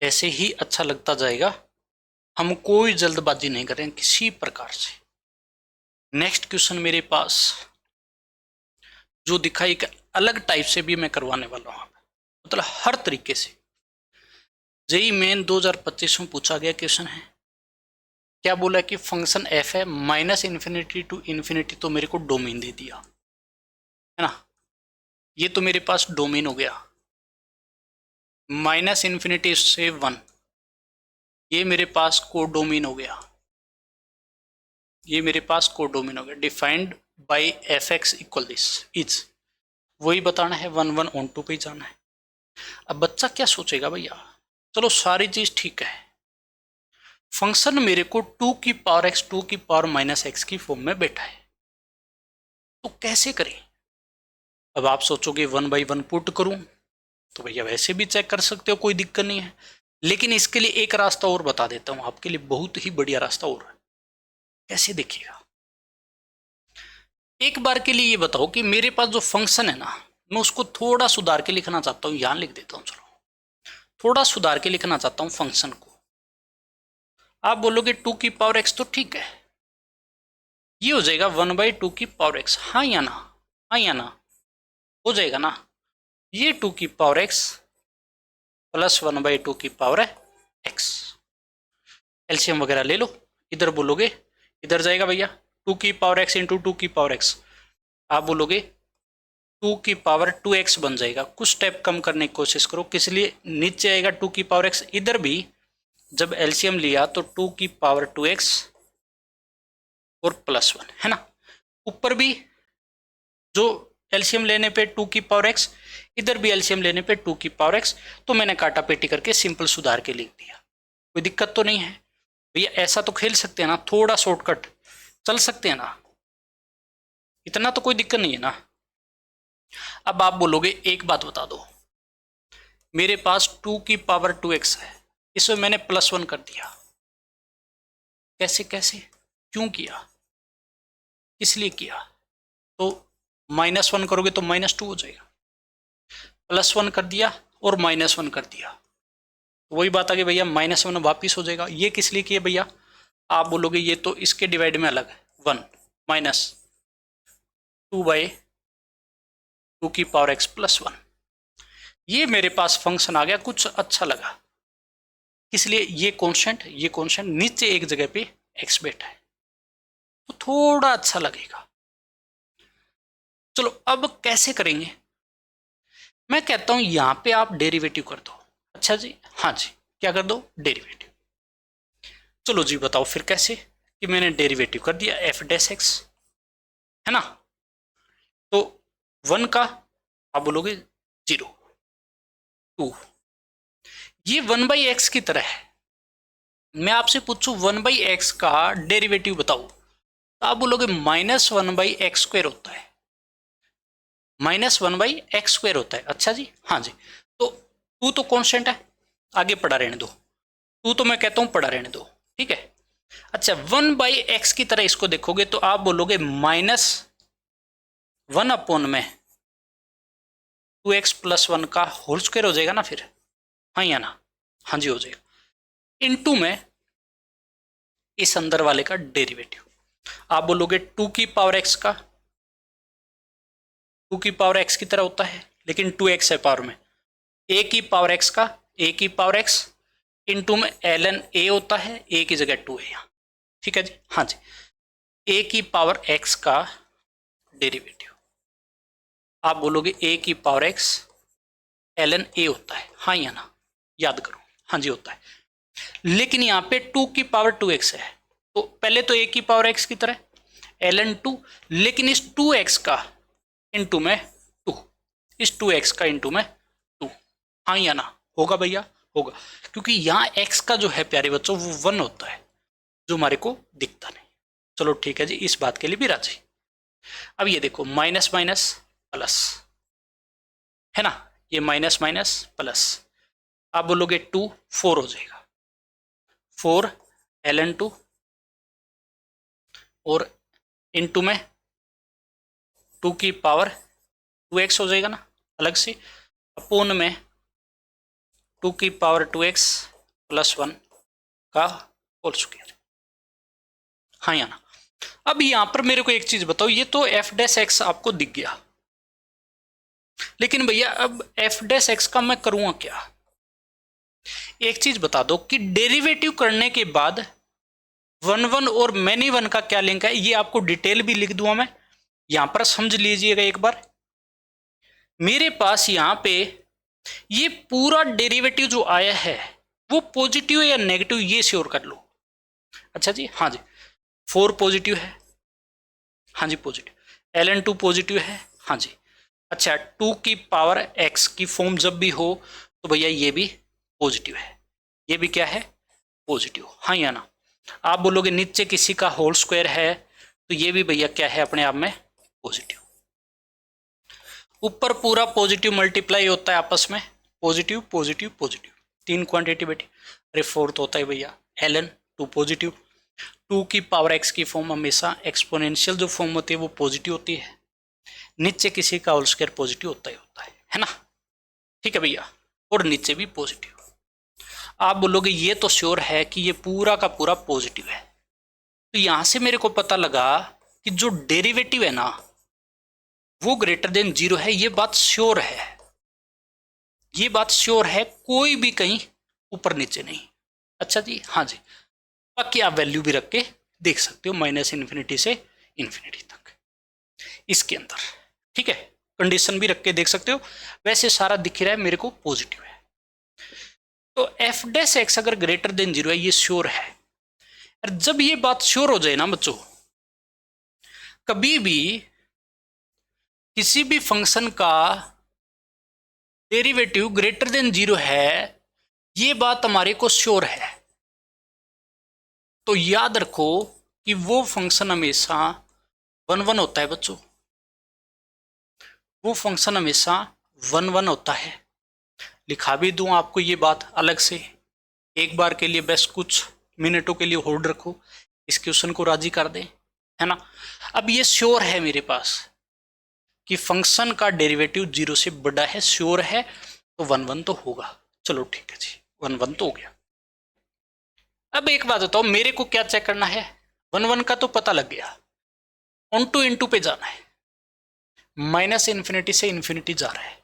ऐसे ही अच्छा लगता जाएगा। हम कोई जल्दबाजी नहीं करें किसी प्रकार से। नेक्स्ट क्वेश्चन मेरे पास जो दिखा, एक अलग टाइप से भी मैं करवाने वाला हूं, मतलब हर तरीके से। जेई मेन 2025 में पूछा गया क्वेश्चन है। क्या बोला कि फंक्शन एफ है, माइनस इन्फिनिटी टू इन्फिनिटी, तो मेरे को डोमेन दे दिया, है ना। ये तो मेरे पास डोमेन हो गया, माइनस इन्फिनिटी से 1, ये मेरे पास कोडोमेन हो गया। ये मेरे पास कोडोमेन हो गया, defined by F x equal this is, वही बताना है, 1 1 ऑन टू पे ही जाना है। अब बच्चा क्या सोचेगा भैया, चलो सारी चीज ठीक है, फंक्शन मेरे को 2 की पावर एक्स 2 की पावर माइनस एक्स की फॉर्म में बैठा है, तो कैसे करें? अब आप सोचोगे 1 बाई 1 पुट करूं, तो भैया वैसे भी चेक कर सकते हो, कोई दिक्कत नहीं है। लेकिन इसके लिए एक रास्ता और बता देता हूं आपके लिए, बहुत ही बढ़िया रास्ता और है। कैसे देखिएगा, एक बार के लिए ये बताओ कि मेरे पास जो फंक्शन है ना, मैं उसको थोड़ा सुधार के लिखना चाहता हूं, यहां लिख देता हूं। चलो थोड़ा सुधार के लिखना चाहता हूं फंक्शन को। आप बोलोगे 2 की पावर एक्स, तो ठीक है, ये हो जाएगा 1 बाई 2 की पावर एक्स, हाँ या ना, हाँ या ना, हो जाएगा ना। ये 2 की पावर एक्स प्लस 1 बाई 2 की पावर है एक्स, एलसीएम वगैरह ले लो। इधर बोलोगे, इधर जाएगा भैया 2 की पावर एक्स इंटू 2 की पावर एक्स, आप बोलोगे 2 की पावर 2x बन जाएगा। कुछ स्टेप कम करने की कोशिश करो, किस लिए नीचे आएगा 2 की पावर x, इधर भी जब एलसीएम लिया तो 2 की पावर 2x और प्लस 1, है ना। ऊपर भी जो एलसीएम लेने पे 2 की पावर x, इधर भी एलसीएम लेने पे 2 की पावर x, तो मैंने काटा पेटी करके सिंपल सुधार के लिख दिया। कोई दिक्कत तो नहीं है भैया, ऐसा तो खेल सकते हैं ना, थोड़ा शॉर्टकट चल सकते हैं ना, इतना तो कोई दिक्कत नहीं है ना। अब आप बोलोगे एक बात बता दो, मेरे पास 2 की पावर 2x है, इसमें मैंने प्लस 1 कर दिया, कैसे कैसे, क्यों किया, किस लिए किया? तो -1 करोगे तो -2 हो जाएगा, +1 कर दिया और -1 कर दिया, तो वही बात आ गई भैया, -1 वापिस हो जाएगा। ये किस लिए किया भैया? आप बोलोगे ये तो इसके डिवाइड में अलग है, 1 -2 बाई 2 की पावर x प्लस 1। ये मेरे पास फंक्शन आ गया, कुछ अच्छा लगा, इसलिए ये कॉन्स्टेंट नीचे एक जगह पे x बैठा है, तो थोड़ा अच्छा लगेगा। चलो अब कैसे करेंगे, मैं कहता हूं यहां पे आप डेरिवेटिव कर दो। अच्छा जी, हाँ जी, क्या कर दो, डेरिवेटिव। चलो जी बताओ फिर कैसे, कि मैंने डेरिवेटिव कर दिया एफ डैश एक्स, है ना। तो 1 का आप बोलोगे 0, 2, ये 1 बाई एक्स की तरह है। मैं आपसे पूछूं 1 बाई एक्स का डेरिवेटिव बताओ, तो आप बोलोगे -1 बाई एक्स स्क्वायर होता है। -1/x² होता है। अच्छा जी, हाँ जी। तो 2 तो कांस्टेंट है, आगे पड़ा रहने दो, 2 तो मैं कहता हूं पड़ा रहने दो, ठीक है। अच्छा, 1/x की तरह इसको देखोगे तो आप बोलोगे -1/2x+1 का होल स्क्वायर हो जाएगा ना फिर, हाँ या ना, हाँ जी हो जाएगा, इनटू में इस अंदर वाले का डेरिवेटिव। आप बोलोगे 2 की पावर x का, 2 की पावर x की तरह होता है, लेकिन 2x है पावर में, a की पावर x का, a की पावर x इनटू में ln a होता है, a की जगह 2 है यहाँ, ठीक है जी, हाँ जी। a की पावर x का डेरिवेटिव, आप बोलोगे a की पावर x ln a होता है, हाँ या ना, याद करो, हाँ जी होता है। लेकिन यहाँ पे 2 की पावर 2x है, तो पहले तो a की पावर x की तरह ln 2, लेकिन इस 2x का इंटू में 2, इस 2x का इंटू में 2, हाँ या ना, होगा भैया, होगा, क्योंकि यहाँ x का जो है प्यारे बच्चों वो 1 होता है, जो हमारे को दिखता नहीं। चलो ठीक है जी, इस बात के लिए भी राजी। अब ये देखो माइनस माइनस प्लस है ना, ये माइनस माइनस प्लस, आप बोलोगे 2 4 हो जाएगा, 4 ln 2 और इनटू में 2 की पावर 2x हो जाएगा ना अलग से, अपोन में 2 की पावर 2x प्लस 1 का होल स्क्वायर, हाँ या ना। अब यहां पर मेरे को एक चीज बताओ, ये तो एफ डैश एक्स आपको दिख गया, लेकिन भैया अब एफ डैश एक्स का मैं करूंगा क्या? एक चीज बता दो कि डेरिवेटिव करने के बाद 1 और मैनी 1 का क्या लिंक है, ये आपको डिटेल भी लिख दूंगा मैं, यहां पर समझ लीजिएगा एक बार। मेरे पास यहां पे ये पूरा डेरिवेटिव जो आया है वो पॉजिटिव या नेगेटिव ये श्योर कर लो। अच्छा जी, हाँ जी, 4 पॉजिटिव है, हाँ जी पॉजिटिव, ln 2 पॉजिटिव है, हाँ जी। अच्छा, 2 की पावर x की फॉर्म जब भी हो तो भैया ये भी पॉजिटिव है, ये भी क्या है पॉजिटिव, हाँ या ना। आप बोलोगे नीचे किसी का होल स्क्वायर है तो ये भी भैया क्या है अपने आप में पॉजिटिव। ऊपर पूरा पॉजिटिव मल्टीप्लाई होता है आपस में, पॉजिटिव पॉजिटिव पॉजिटिव, 3 क्वांटिटी बेटी। अरे फोर्थ होता है भैया ln 2 पॉजिटिव, 2 की पावर x की फॉर्म हमेशा एक्सपोनेंशियल जो फॉर्म होती है वो पॉजिटिव होती है, नीचे किसी का होल स्क्वायर पॉजिटिव होता है ना, ठीक है भैया, और नीचे भी पॉजिटिव। आप बोलोगे ये तो श्योर है कि ये पूरा का पूरा पॉजिटिव है, तो यहां से मेरे को पता लगा कि जो डेरिवेटिव है ना वो ग्रेटर देन 0 है, ये बात श्योर है, ये बात श्योर है, कोई भी कहीं ऊपर नीचे नहीं। अच्छा जी, हाँ जी, बाकी आप वैल्यू भी रख के देख सकते हो -∞ से इन्फिनिटी तक इसके अंदर, ठीक है, कंडीशन भी रख के देख सकते हो। वैसे सारा दिख रहा है मेरे को पॉजिटिव है, तो एफ डैश एक्स अगर ग्रेटर देन 0 है ये श्योर है। और जब ये बात श्योर हो जाए ना बच्चों, कभी भी किसी भी फंक्शन का डेरिवेटिव ग्रेटर देन 0 है, ये बात हमारे को श्योर है, तो याद रखो कि वो फंक्शन हमेशा 1 1 होता है बच्चों, वो फंक्शन हमेशा 1 1 होता है। लिखा भी दूं आपको ये बात अलग से, एक बार के लिए बस कुछ मिनटों के लिए होल्ड रखो, इस क्वेश्चन को राजी कर दें, है ना। अब ये श्योर है मेरे पास कि फंक्शन का डेरिवेटिव 0 से बड़ा है, श्योर है, तो 1 1 तो होगा। चलो ठीक है जी, 1 1 तो हो गया। अब एक बात बताओ, मेरे को क्या चेक करना है, 1 1 का तो पता लग गया, ऑन टू इनटू पे जाना है, -∞ से इन्फिनिटी जा रहा है।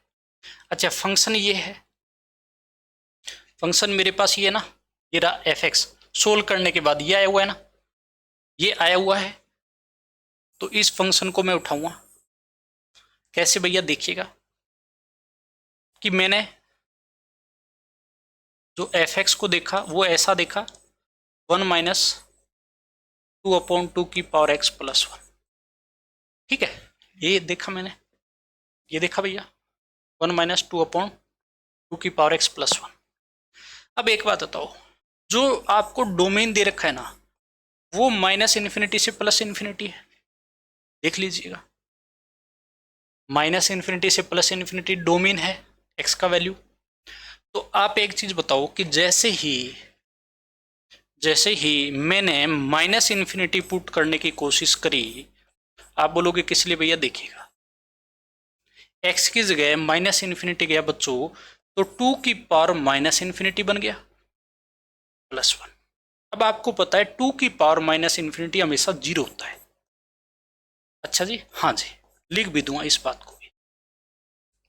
अच्छा, फंक्शन ये है, फंक्शन मेरे पास ये ना, ये रहा एफ एक्स, सोल्व करने के बाद ये आया हुआ है ना, ये आया हुआ है, तो इस फंक्शन को मैं उठाऊंगा कैसे भैया, देखिएगा कि मैंने जो एफ एक्स को देखा वो ऐसा देखा 1 - 2/2 की पावर x + 1, ठीक है, ये देखा मैंने, ये देखा भैया 1 - 2/2 की पावर x + 1। अब एक बात बताओ, जो आपको डोमेन दे रखा है ना वो -∞ से +∞ है, देख लीजिएगा, माइनस इन्फिनिटी से प्लस इन्फिनिटी डोमेन है एक्स का वैल्यू। तो आप एक चीज बताओ कि जैसे ही मैंने माइनस इन्फिनिटी पुट करने की कोशिश करी, आप बोलोगे किस लिए भैया? देखिएगा, एक्स की जगह माइनस इन्फिनिटी गया बच्चों, तो 2 की पावर माइनस इन्फिनिटी बन गया प्लस 1। अब आपको पता है 2 की पावर माइनस इन्फिनिटी हमेशा 0 होता है। अच्छा जी, हाँ जी, लिख भी दूंगा इस बात को भी।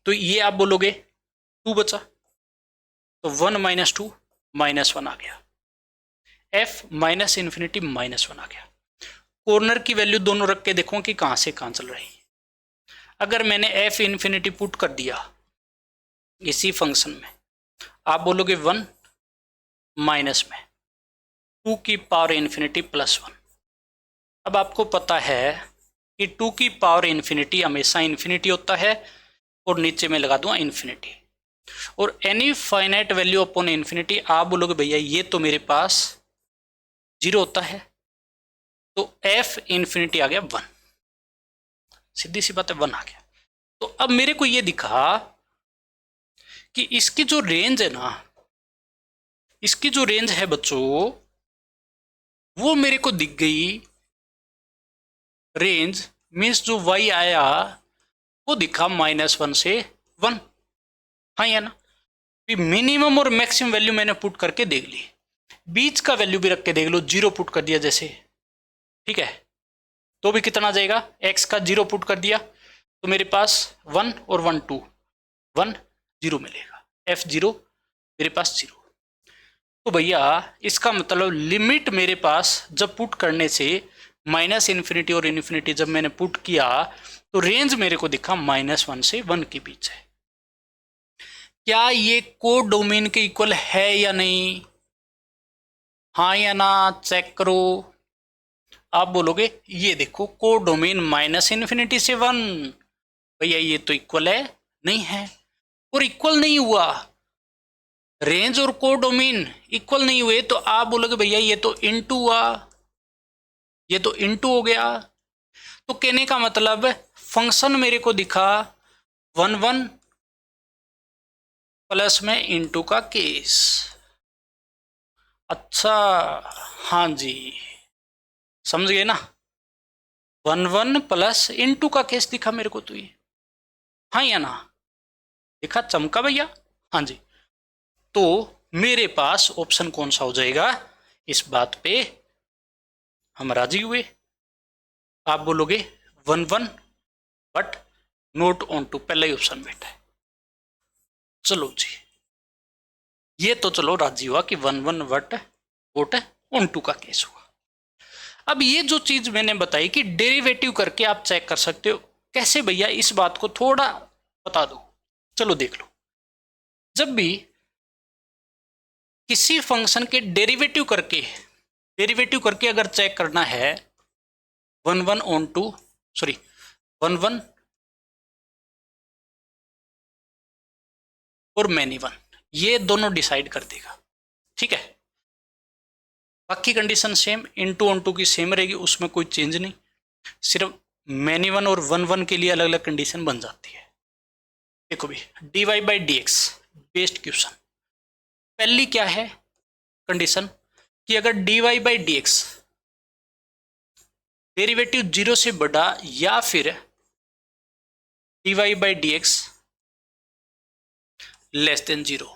तो ये आप बोलोगे 2 बचा, तो 1 माइनस 2 माइनस 1 आ गया, एफ माइनस इन्फिनिटी माइनस 1 आ गया। कॉर्नर की वैल्यू दोनों रख के देखो कि कहां से कहां चल रही है। अगर मैंने एफ इन्फिनिटी पुट कर दिया इसी फंक्शन में, आप बोलोगे 1 माइनस में 2 की पावर इन्फिनिटी प्लस 1। अब आपको पता है कि 2 की पावर इन्फिनिटी हमेशा इन्फिनिटी होता है, और नीचे में लगा दूंगा इन्फिनिटी, और any finite value upon infinity. आप बोलोगे भैया ये तो मेरे पास 0 होता है, तो एफ इन्फिनिटी आ गया 1, सीधी सी बात है 1 आ गया। तो अब मेरे को ये दिखा कि इसकी जो रेंज है ना, इसकी जो रेंज है बच्चों, वो मेरे को दिख गई। रेंज मीन्स जो y आया वो दिखा -1 से 1। हाँ या ना? मिनिमम और मैक्सिमम वैल्यू मैंने पुट करके देख ली, बीच का वैल्यू भी रख के देख लो, 0 पुट कर दिया जैसे, ठीक है, तो भी कितना आ जाएगा? x का 0 पुट कर दिया तो मेरे पास 1 और 1 2 1 0 मिलेगा, f0 मेरे पास 0। तो भैया इसका मतलब लिमिट मेरे पास जब पुट करने से माइनस इन्फिनिटी और इन्फिनिटी जब मैंने पुट किया, तो रेंज मेरे को दिखा -1 से 1 के बीच है। क्या ये को डोमेन के इक्वल है या नहीं? हाँ या ना? चेक करो। आप बोलोगे ये देखो को डोमेन -इन्फिनिटी से 1, भैया ये तो इक्वल है, नहीं है, और इक्वल नहीं हुआ, रेंज और को डोमेन इक्वल नहीं हुए, तो आप बोलोगे भैया ये तो इनटू हुआ, ये तो इनटू हो गया। तो कहने का मतलब फंक्शन मेरे को दिखा 1 1 प्लस में इनटू का केस। अच्छा, हाँ जी, समझ गए ना? 1 1 प्लस इनटू का केस दिखा मेरे को, तो ये हाँ या ना? दिखा, चमका भैया? हाँ जी। तो मेरे पास ऑप्शन कौन सा हो जाएगा? इस बात पे हम राजी हुए। आप बोलोगे 1 1 बट नोट ऑन टू, पहला ही ऑप्शन बैठा है। चलो जी, ये तो चलो राजी हुआ कि 1 1 बट वोट ऑन टू का केस हुआ। अब ये जो चीज मैंने बताई कि डेरिवेटिव करके आप चेक कर सकते हो, कैसे भैया? इस बात को थोड़ा बता दो, चलो देख लो। जब भी किसी फंक्शन के डेरिवेटिव करके अगर चेक करना है 1 1 ऑन टू, सॉरी 1 1 और मैनी 1, ये दोनों डिसाइड कर देगा, ठीक है। बाकी condition same, into onto की सेम रहेगी, उसमें कोई चेंज नहीं, सिर्फ मैनी 1 और 1 1 के लिए अलग अलग कंडीशन बन जाती है। देखो भी dy by D x based question, पहली क्या है कंडीशन कि अगर dy by D x derivative 0 से बड़ा या फिर dy by D X less than 0,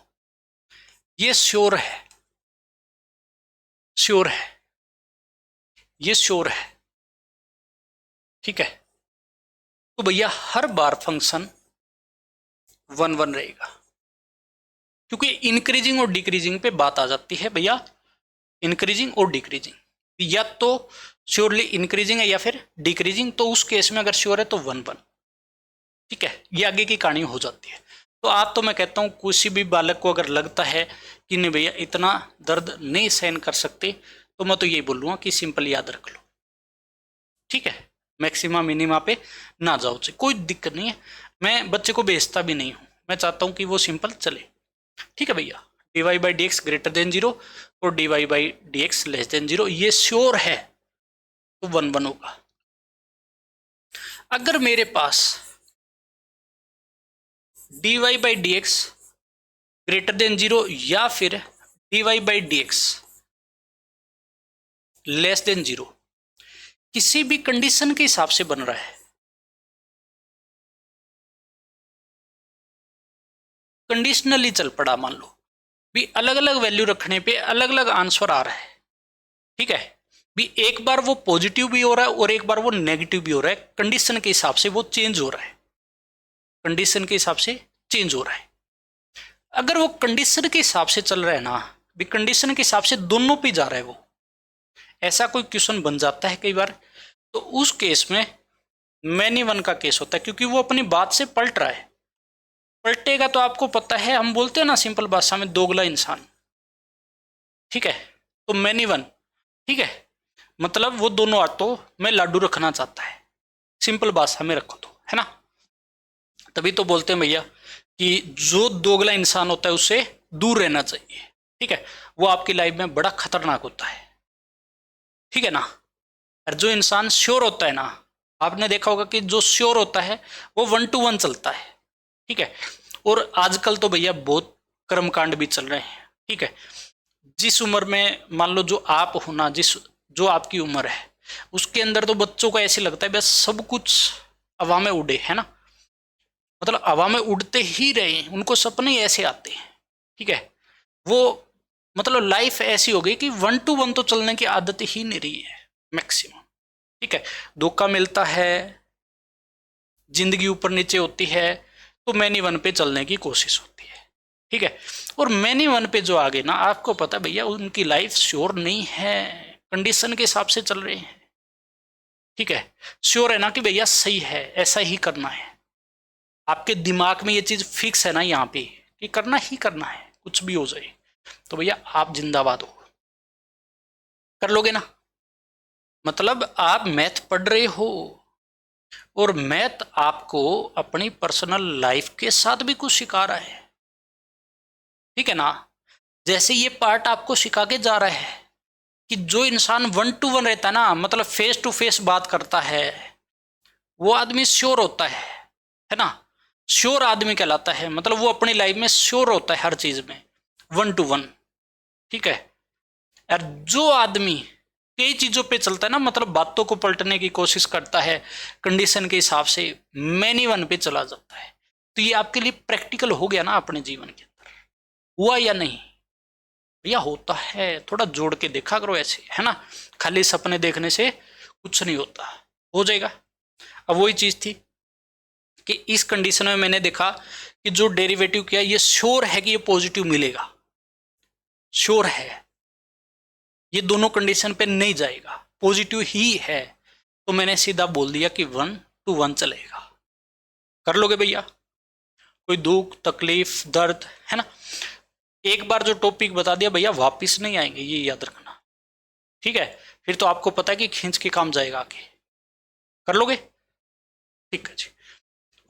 ये श्योर है, ये श्योर है, ठीक है। तो भैया हर बार फंक्शन 1 1 रहेगा, क्योंकि इंक्रीजिंग और डिक्रीजिंग पे बात आ जाती है भैया, इंक्रीजिंग और डिक्रीजिंग, या तो श्योरली इंक्रीजिंग है या फिर डिक्रीजिंग, तो उस केस में अगर श्योर है तो 1 1, ठीक है, ये आगे की कहानी हो जाती है। तो आप तो मैं कहता हूँ किसी भी बालक को अगर लगता है कि नहीं भैया इतना दर्द नहीं सहन कर सकते, तो मैं तो यही बोलूँगा कि सिंपल याद रख लो, ठीक है, मैक्सिमा मिनिमा पे ना जाओ, कोई दिक्कत नहीं है, मैं बच्चे को भेजता भी नहीं हूँ, मैं चाहता हूँ कि वो सिंपल चले, ठीक है भैया। dy by D X greater than 0 और dy by D X less than 0, ये श्योर है तो 1 1 होगा। अगर मेरे पास D Y by D X greater than 0 या फिर D Y by D X less than 0, किसी भी कंडीशन के हिसाब से बन रहा है। कंडीशनली चल पड़ा, मान लो भी अलग अलग वैल्यू रखने पे अलग अलग आंसर आ रहा है, ठीक है। भी एक बार वो पॉजिटिव भी हो रहा है और एक बार वो नेगेटिव भी हो रहा है, कंडीशन के हिसाब से वो चेंज हो रहा है, कंडीशन के हिसाब से चेंज हो रहा है। अगर वो कंडीशन के हिसाब से चल रहा है ना, भी कंडीशन के हिसाब से दोनों पे जा रहा है वो, ऐसा कोई क्वेश्चन बन जाता है कई बार, तो उस केस में मैनी वन का केस होता है, क्योंकि वो अपनी बात से पलट रहा है। पलटेगा तो आपको पता है, हम बोलते हैं ना सिंपल भाषा में दोगला इंसान, ठीक है। तो मैनी वन, ठीक है, मतलब वो दोनों हाथों में लाडू रखना चाहता है, सिंपल भाषा में रखो तो, है ना। तभी तो बोलते हैं भैया कि जो दोगला इंसान होता है उससे दूर रहना चाहिए, ठीक है। वो आपकी लाइफ में बड़ा खतरनाक होता है, ठीक है ना। और जो इंसान श्योर होता है ना, आपने देखा होगा कि जो श्योर होता है वो 1 to 1 चलता है, ठीक है। और आजकल तो भैया बहुत कर्मकांड भी चल रहे हैं, ठीक है। जिस उम्र में मान लो जो आप हो ना, जो आपकी उम्र है उसके अंदर तो बच्चों को ऐसे लगता है बस सब कुछ हवा में उड़े, है ना, मतलब हवा में उड़ते ही रहे, उनको सपने ऐसे आते हैं, ठीक है। वो मतलब लाइफ ऐसी हो गई कि 1 to 1 तो चलने की आदत ही नहीं रही है मैक्सिमम, ठीक है। धोखा मिलता है, जिंदगी ऊपर नीचे होती है, तो मैनी वन पे चलने की कोशिश होती है, ठीक है। और मैनी वन पे जो आगे ना, आपको पता भैया उनकी लाइफ श्योर नहीं है, कंडीशन के हिसाब से चल रहे हैं, ठीक है। श्योर है ना कि भैया सही है, ऐसा ही करना है, आपके दिमाग में ये चीज फिक्स है ना यहाँ पे कि करना ही करना है, कुछ भी हो जाए, तो भैया आप जिंदाबाद हो, कर लोगे ना। मतलब आप मैथ पढ़ रहे हो और मैथ आपको अपनी पर्सनल लाइफ के साथ भी कुछ सिखा रहा है, ठीक है ना। जैसे ये पार्ट आपको सिखा के जा रहा है कि जो इंसान 1 to 1 रहता है ना, मतलब फेस टू फेस बात करता है, वो आदमी श्योर होता है ना, श्योर आदमी कहलाता है, मतलब वो अपनी लाइफ में श्योर होता है हर चीज में 1 to 1, ठीक है। और जो आदमी कई चीजों पे चलता है ना, मतलब बातों को पलटने की कोशिश करता है, कंडीशन के हिसाब से मैनी वन पे चला जाता है, तो ये आपके लिए प्रैक्टिकल हो गया ना अपने जीवन के अंदर, हुआ या नहीं भैया? होता है, थोड़ा जोड़ के देखा करो ऐसे, है ना, खाली सपने देखने से कुछ नहीं होता, हो जाएगा। अब वही चीज थी कि इस कंडीशन में मैंने देखा कि जो डेरिवेटिव किया ये श्योर है कि ये पॉजिटिव मिलेगा, श्योर है, ये दोनों कंडीशन पे नहीं जाएगा, पॉजिटिव ही है, तो मैंने सीधा बोल दिया कि 1 to 1 चलेगा। कर लोगे भैया? कोई दुख तकलीफ दर्द, है ना, एक बार जो टॉपिक बता दिया भैया वापिस नहीं आएंगे, ये याद रखना, ठीक है। फिर तो आपको पता है कि खींच के काम जाएगा आगे। कर लोगे? ठीक है जी।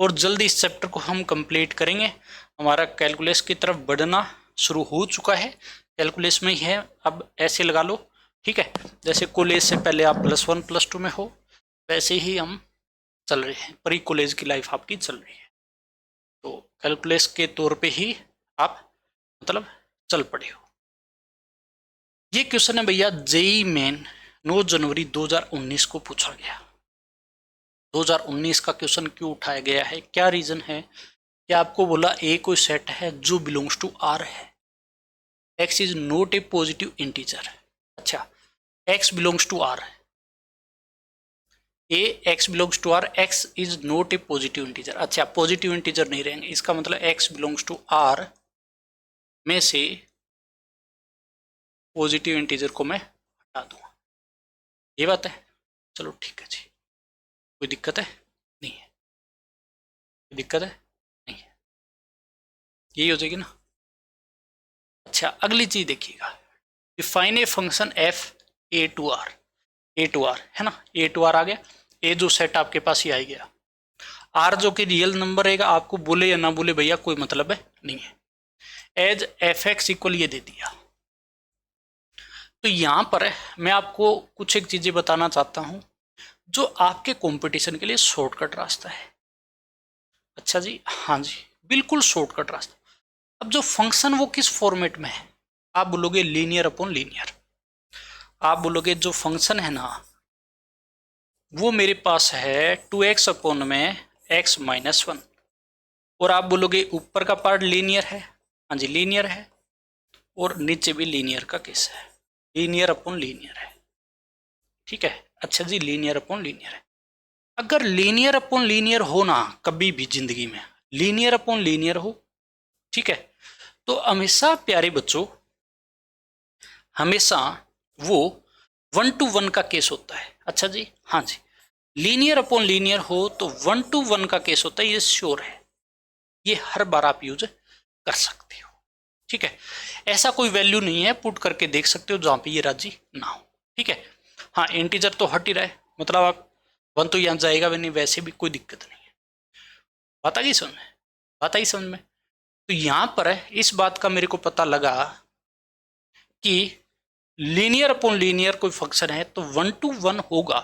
और जल्दी इस चैप्टर को हम कंप्लीट करेंगे, हमारा कैलकुलस की तरफ बढ़ना शुरू हो चुका है, कैलकुलस में ही है, अब ऐसे लगा लो, ठीक है। जैसे कॉलेज से पहले आप +1 +2 में हो, वैसे ही हम चल रहे हैं, प्री कॉलेज की लाइफ आपकी चल रही है, तो कैलकुलस के तौर पे ही आप मतलब चल पड़े हो। ये क्वेश्चन है भैया जेई मेन 9 जनवरी 2019 को पूछा गया। 2019 का क्वेश्चन क्यों उठाया गया है, क्या रीजन है? कि आपको बोला ए कोई सेट है जो बिलोंग्स टू आर है, X is not a positive integer. अच्छा, X belongs to R, A X belongs to R, X is not a positive integer. अच्छा, पॉजिटिव इंटीजर नहीं रहेंगे, इसका मतलब एक्स बिलोंग्स टू आर में से पॉजिटिव इंटीजर को मैं हटा दूंगा, ये बात है। चलो ठीक है जी, कोई दिक्कत है? नहीं है, कोई दिक्कत है? नहीं है, यही हो जाएगी ना। अच्छा, अगली चीज देखिएगा, define a function f A to R, A to R है ना, ए टू आर आ गया, ए जो सेट आपके पास ही आ गया, आर जो कि रियल नंबर रहेगा, आपको बोले या ना बोले भैया कोई मतलब है नहीं है, एज एफ एक्स इक्वल ये दे दिया। तो यहां पर मैं आपको कुछ एक चीजें बताना चाहता हूं जो आपके कंपटीशन के लिए शॉर्टकट रास्ता है। अच्छा जी, हाँ जी, बिल्कुल शॉर्टकट रास्ता। अब जो फंक्शन वो किस फॉर्मेट में है, आप बोलोगे लीनियर अपॉन लीनियर। आप बोलोगे जो फंक्शन है ना वो मेरे पास है 2x अपॉन में x माइनस 1, और आप बोलोगे ऊपर का पार्ट लीनियर है, हाँ जी लीनियर है, और नीचे भी लीनियर का केस है, लीनियर अपॉन लीनियर है। ठीक है, अच्छा जी लीनियर अपॉन लीनियर है। अगर लीनियर अपॉन लीनियर हो ना कभी भी जिंदगी में, लीनियर अपॉन लीनियर हो, ठीक है, तो हमेशा प्यारे बच्चों हमेशा वो 1 to 1 का केस होता है। अच्छा जी, हाँ जी, लीनियर अपॉन लीनियर हो तो 1 to 1 का केस होता है, ये श्योर है, ये हर बार आप यूज कर सकते हो। ठीक है, ऐसा कोई वैल्यू नहीं है पुट करके देख सकते हो जहां पे ये राजी ना हो। ठीक है, हाँ इंटीजर तो हट ही रहा है, मतलब आप 1 तो यहां जाएगा भी नहीं, वैसे भी कोई दिक्कत नहीं है। बात आ गई समझ में, बात आई समझ में। तो यहां पर इस बात का मेरे को पता लगा कि लीनियर अपॉन लीनियर कोई फंक्शन है तो 1 to 1 होगा,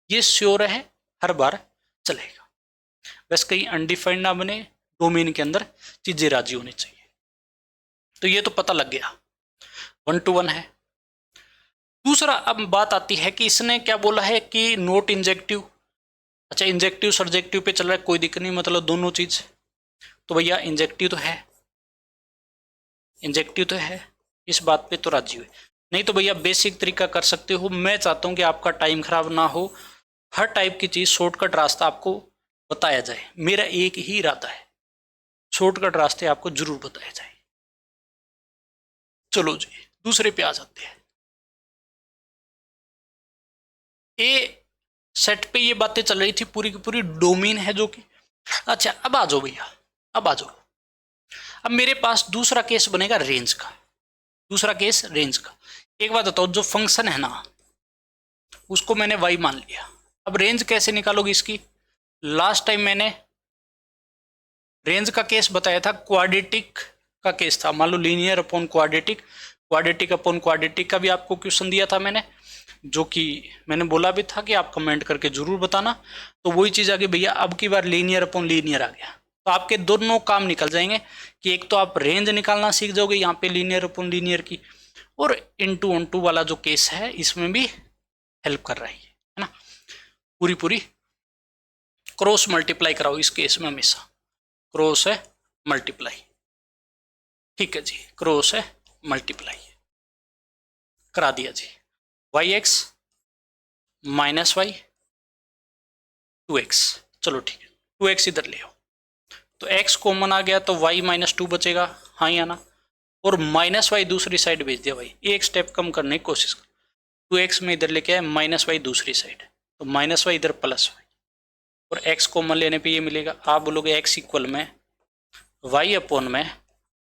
ये श्योर है, हर बार चलेगा। बस कहीं अनडिफाइंड ना बने, डोमेन के अंदर चीजें राजी होनी चाहिए। तो ये तो पता लग गया 1 to 1 है। दूसरा अब बात आती है कि इसने क्या बोला है कि नोट इंजेक्टिव। अच्छा इंजेक्टिव सब्जेक्टिव पे चल रहा है, कोई दिक्कत नहीं, मतलब दोनों चीज। तो भैया इंजेक्टिव तो है, इंजेक्टिव तो है, इस बात पे तो राजी हुए। नहीं तो भैया बेसिक तरीका कर सकते हो। मैं चाहता हूं कि आपका टाइम खराब ना हो, हर टाइप की चीज शॉर्टकट रास्ता आपको बताया जाए। मेरा एक ही इरादा है, शॉर्टकट रास्ते आपको जरूर बताए जाए। चलो जी दूसरे पे आ जाते हैं। ए सेट पे ये बातें चल रही थी, पूरी की पूरी डोमेन है जो कि। अच्छा अब आ जाओ भैया, अब आ जाओ। अब मेरे पास दूसरा केस बनेगा रेंज का, दूसरा केस रेंज का। एक बात बताओ, जो फंक्शन है ना उसको मैंने y मान लिया, अब रेंज कैसे निकालोगे इसकी। लास्ट टाइम मैंने रेंज का केस बताया था, क्वाड्रेटिक का केस था। मान लो linear upon quadratic, quadratic upon quadratic का भी आपको क्वेश्चन दिया था मैंने, जो कि मैंने बोला भी था कि आप कमेंट करके जरूर बताना। तो वही चीज आ गई भैया, अब की बार लीनियर अपॉन लीनियर आ गया, तो आपके दोनों काम निकल जाएंगे कि एक तो आप रेंज निकालना सीख जाओगे यहाँ पे लीनियर अपॉन लीनियर की, और इनटू ऑन टू वाला जो केस है इसमें भी हेल्प कर रही है ना। पूरी पूरी क्रॉस मल्टीप्लाई कराओ इस केस में, हमेशा क्रॉस है मल्टीप्लाई। ठीक है जी, क्रॉस है मल्टीप्लाई करा दिया जी। Y X minus Y 2x, चलो ठीक है 2x इधर ले आओ, तो x कॉमन आ गया तो y माइनस 2 बचेगा, हाँ या ना, और माइनस वाई दूसरी साइड भेज दिया भाई, एक स्टेप कम करने की कोशिश कर। 2x में इधर लेके आए, माइनस वाई दूसरी साइड, तो माइनस वाई इधर प्लस वाई, और x कॉमन लेने पे ये मिलेगा। आप बोलोगे x इक्वल में y अपॉन में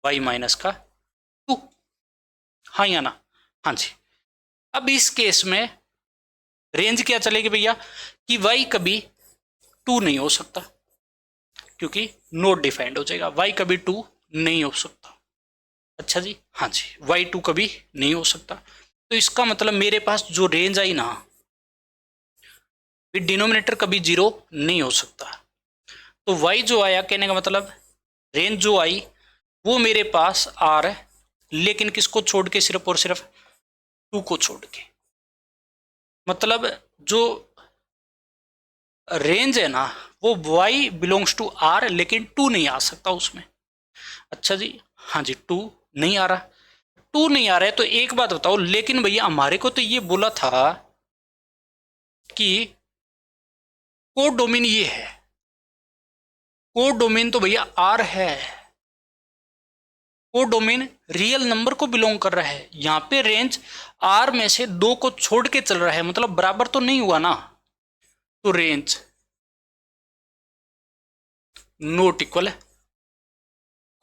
y माइनस का 2, हाँ या ना, हाँ जी। अब इस केस में रेंज क्या चलेगी भैया कि y कभी 2 नहीं हो सकता, क्योंकि नोट डिफाइंड हो जाएगा, y कभी 2 नहीं हो सकता। अच्छा जी, हाँ जी, y2 कभी नहीं हो सकता। तो इसका मतलब मेरे पास जो रेंज आई ना, डिनोमिनेटर कभी 0 नहीं हो सकता। तो y जो आया, कहने का मतलब रेंज जो आई वो मेरे पास r है, लेकिन किसको छोड़ के, सिर्फ और सिर्फ 2 को छोड़ के। मतलब जो रेंज है ना वो y बिलोंग्स टू r, लेकिन 2 नहीं आ सकता उसमें। अच्छा जी, हाँ जी, 2 नहीं आ रहा, 2 नहीं आ रहा है। तो एक बात बताओ, लेकिन भैया हमारे को तो ये बोला था कि कोड डोमेन ये है, कोड डोमेन तो भैया r है, कोड डोमेन रियल नंबर को बिलोंग कर रहा है। यहाँ पे रेंज r में से 2 को छोड़ के चल रहा है, मतलब बराबर तो नहीं हुआ ना, तो रेंज नोट इक्वल है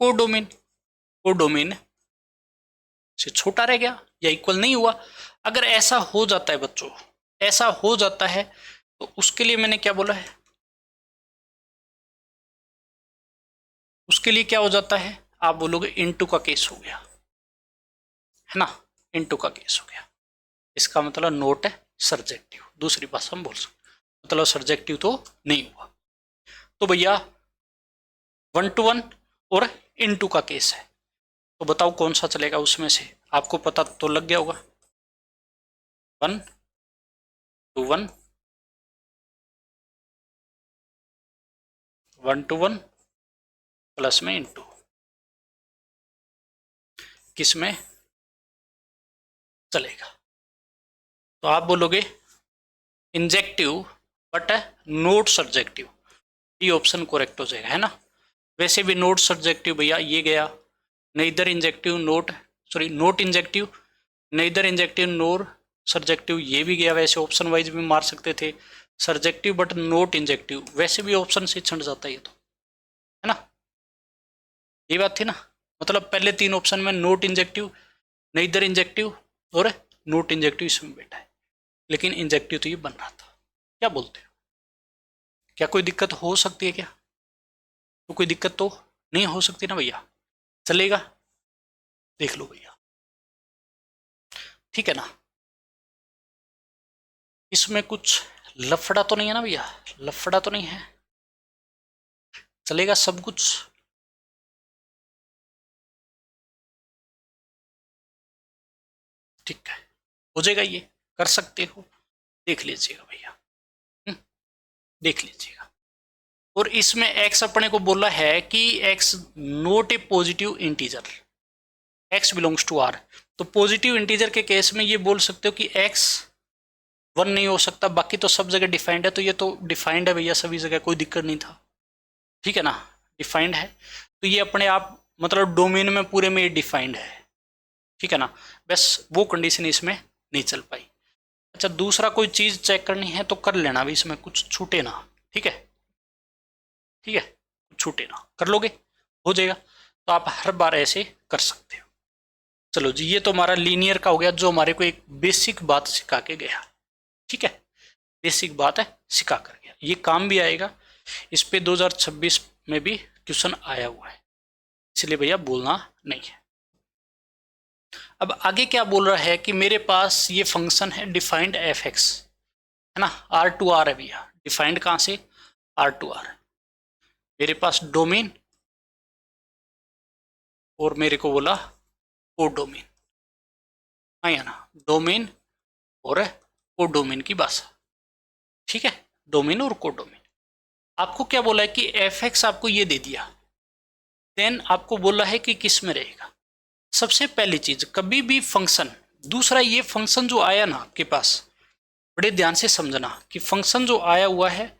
कोड डोमेन, कोड डोमेन से छोटा रह गया या इक्वल नहीं हुआ। अगर ऐसा हो जाता है बच्चों, ऐसा हो जाता है, तो उसके लिए मैंने क्या बोला है, उसके लिए क्या हो जाता है, आप बोलोगे इनटू का केस हो गया, है ना, इनटू का केस हो गया। इसका मतलब नोट है सब्जेक्टिव, दूसरी भाषा में बोल सकते, मतलब सब्जेक्टिव तो नहीं हुआ। तो भैया 1 to 1 और इनटू का केस है, तो बताओ कौन सा चलेगा उसमें से, आपको पता तो लग गया होगा। 1 to 1, 1 to 1 प्लस में इनटू, किस में चलेगा? तो आप बोलोगे इंजेक्टिव बट नोट सब्जेक्टिव, ये ऑप्शन करेक्ट हो जाएगा, है ना। वैसे भी नोट सब्जेक्टिव भैया ये गया, neither injective not, sorry not injective, neither injective nor subjective, ये भी गया। वैसे ऑप्शन वाइज भी मार सकते थे, सब्जेक्टिव बट नोट इंजेक्टिव, वैसे भी ऑप्शन से छंट जाता है ये तो, है ना। ये बात थी ना, मतलब पहले 3 ऑप्शन में नोट इंजेक्टिव, नेदर इंजेक्टिव और नोट इंजेक्टिव इसमें बैठा है, लेकिन इंजेक्टिव तो ये बन रहा था। क्या बोलते हो, क्या कोई दिक्कत हो सकती है क्या? तो कोई दिक्कत तो नहीं हो सकती ना भैया, चलेगा, देख लो भैया, ठीक है ना। इसमें कुछ लफड़ा तो नहीं है ना भैया, लफड़ा तो नहीं है, चलेगा सब कुछ। ठीक है, हो जाएगा, ये कर सकते हो, देख लीजिएगा भैया, देख लीजिएगा। और इसमें x अपने को बोला है कि x not a positive integer, x belongs to r, तो पॉजिटिव इंटीजर के केस में ये बोल सकते हो कि x 1 नहीं हो सकता, बाकी तो सब जगह डिफाइंड है, तो ये तो डिफाइंड है भैया सभी जगह, कोई दिक्कत नहीं था, ठीक है ना, डिफाइंड है, तो ये अपने आप मतलब डोमेन में पूरे में ये डिफाइंड है, ठीक है ना। बस वो कंडीशन इसमें नहीं चल पाई। अच्छा, दूसरा कोई चीज चेक करनी है तो कर लेना भी, इसमें कुछ छूटे ना, ठीक है, ठीक है, छूटे ना, कर लोगे, हो जाएगा, तो आप हर बार ऐसे कर सकते हो। चलो जी, ये तो हमारा लीनियर का हो गया, जो हमारे को एक बेसिक बात सिखा के गया, ठीक है, बेसिक बात है सिखा कर गया, ये काम भी आएगा, इस पे 2026 में भी क्वेश्चन आया हुआ है, इसलिए भैया बोलना नहीं है। अब आगे क्या बोल रहा है कि मेरे पास ये फंक्शन है डिफाइंड एफ एक्स, है ना, आर टू आर है भैया, डिफाइंड कहाँ से, आर टू आर, मेरे पास डोमेन और मेरे को बोला को डोमेन, आया ना, डोमेन और को डोमेन की भाषा, ठीक है, डोमेन और को डोमेन। आपको क्या बोला है कि एफ एक्स आपको ये दे दिया, देन आपको बोला है कि किस में रहेगा। सबसे पहली चीज, कभी भी फंक्शन, दूसरा ये फंक्शन जो आया ना आपके पास, बड़े ध्यान से समझना कि फंक्शन जो आया हुआ है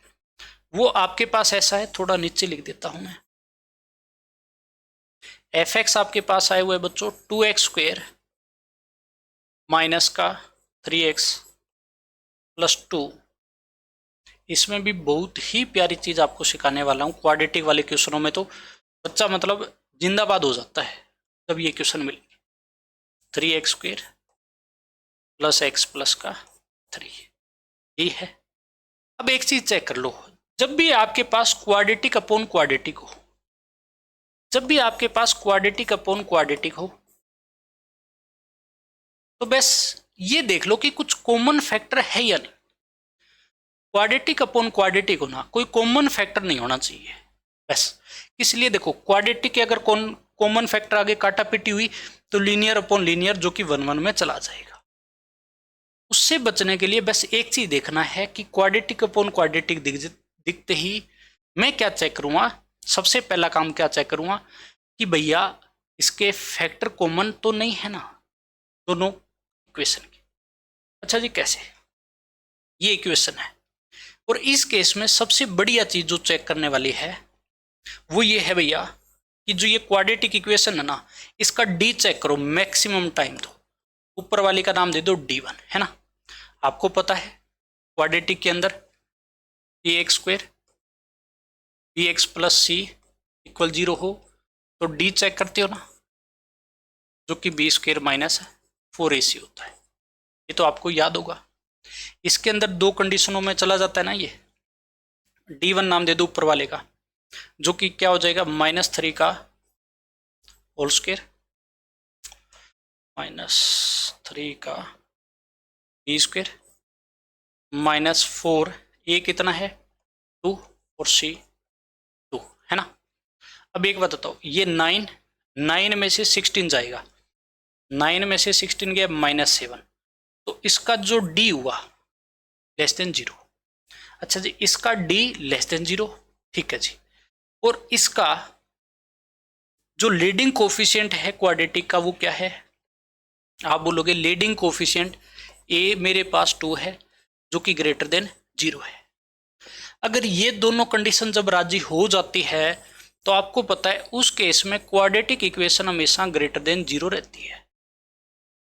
वो आपके पास ऐसा है, थोड़ा नीचे लिख देता हूं मैं, एफ एक्स आपके पास आया हुआ है बच्चों 2x² माइनस का 3x प्लस 2। इसमें भी बहुत ही प्यारी चीज आपको सिखाने वाला हूँ, क्वाड्रेटिक वाले क्वेश्चनों में तो बच्चा मतलब जिंदाबाद हो जाता है तब ये क्वेश्चन मिले। 3x² प्लस x प्लस का 3, ये है। अब एक चीज चेक कर लो, जब भी आपके पास क्वाड्रेटिक अपॉन क्वाड्रेटिक हो, जब भी आपके पास क्वाड्रेटिक अपॉन क्वाड्रेटिक हो, तो बस ये देख लो कि कुछ कॉमन फैक्टर है या नहीं। क्वाड्रेटिक अपॉन क्वाड्रेटिक होना, कोई कॉमन फैक्टर नहीं होना चाहिए बस। इसलिए देखो, क्वाड्रेटिक के अगर कॉमन फैक्टर आगे काटा पिटी हुई तो लीनियर अपॉन लीनियर जो कि 1 1 में चला जाएगा। उससे बचने के लिए बस एक चीज देखना है कि क्वाड्रेटिक अपॉन क्वाड्रेटिक दिखते ही मैं क्या चेक करूंगा, सबसे पहला काम क्या चेक करूंगा कि भैया इसके फैक्टर कॉमन तो नहीं है ना दोनों इक्वेशन के। अच्छा जी, कैसे, ये इक्वेशन है, और इस केस में सबसे बढ़िया चीज जो चेक करने वाली है वो ये है भैया कि जो ये क्वाड्रेटिक इक्वेशन है ना, इसका डी चेक करो, मैक्सिमम टाइम दो, ऊपर वाली का नाम दे दो d1, है ना। आपको पता है क्वाड्रेटिक के अंदर ax² bx प्लस सी इक्वल 0 हो तो d चेक करते हो ना, जो कि b² माइनस 4ac होता है, ये तो आपको याद होगा। इसके अंदर 2 कंडीशनों में चला जाता है ना, ये d1 नाम दे दो ऊपर वाले का, जो कि क्या हो जाएगा -3 का होल स्क्वायर -3 का b² -4, a कितना है 2 और c 2, है ना। अब एक बात बताओ, ये 9 में से 16 जाएगा, 9 में से 16 गया -7, तो इसका जो डी हुआ <0। अच्छा जी, इसका डी <0, ठीक है जी। और इसका जो लीडिंग कोफिशिएंट है क्वाड्रेटिक का वो क्या है, आप बोलोगे लीडिंग कोफिशिएंट ए मेरे पास 2 है जो कि <0 है। अगर ये दोनों कंडीशन जब राजी हो जाती है तो आपको पता है उस केस में क्वाड्रेटिक इक्वेशन हमेशा <0 रहती है,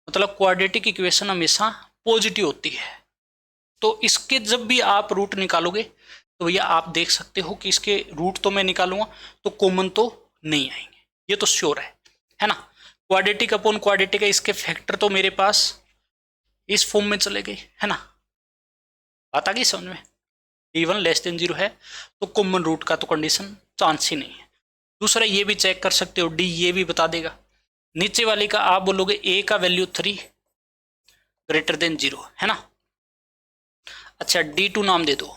मतलब क्वाड्रेटिक इक्वेशन हमेशा पॉजिटिव होती है। तो इसके जब भी आप रूट निकालोगे तो भैया आप देख सकते हो कि इसके रूट तो मैं निकालूंगा तो कॉमन तो नहीं आएंगे, ये तो श्योर है ना। क्वाड्रेटिक अपॉन क्वाड्रेटिक है, इसके फैक्टर तो मेरे पास इस फॉर्म में चले गए, है ना। बात आ गई समझ में। D1 <0 है तो कॉमन रूट का तो कंडीशन चांस ही नहीं है। दूसरा ये भी चेक कर सकते हो, डी ये भी बता देगा। नीचे वाली का आप बोलोगे ए का वैल्यू 3 <0 है ना। अच्छा D2 नाम दे दो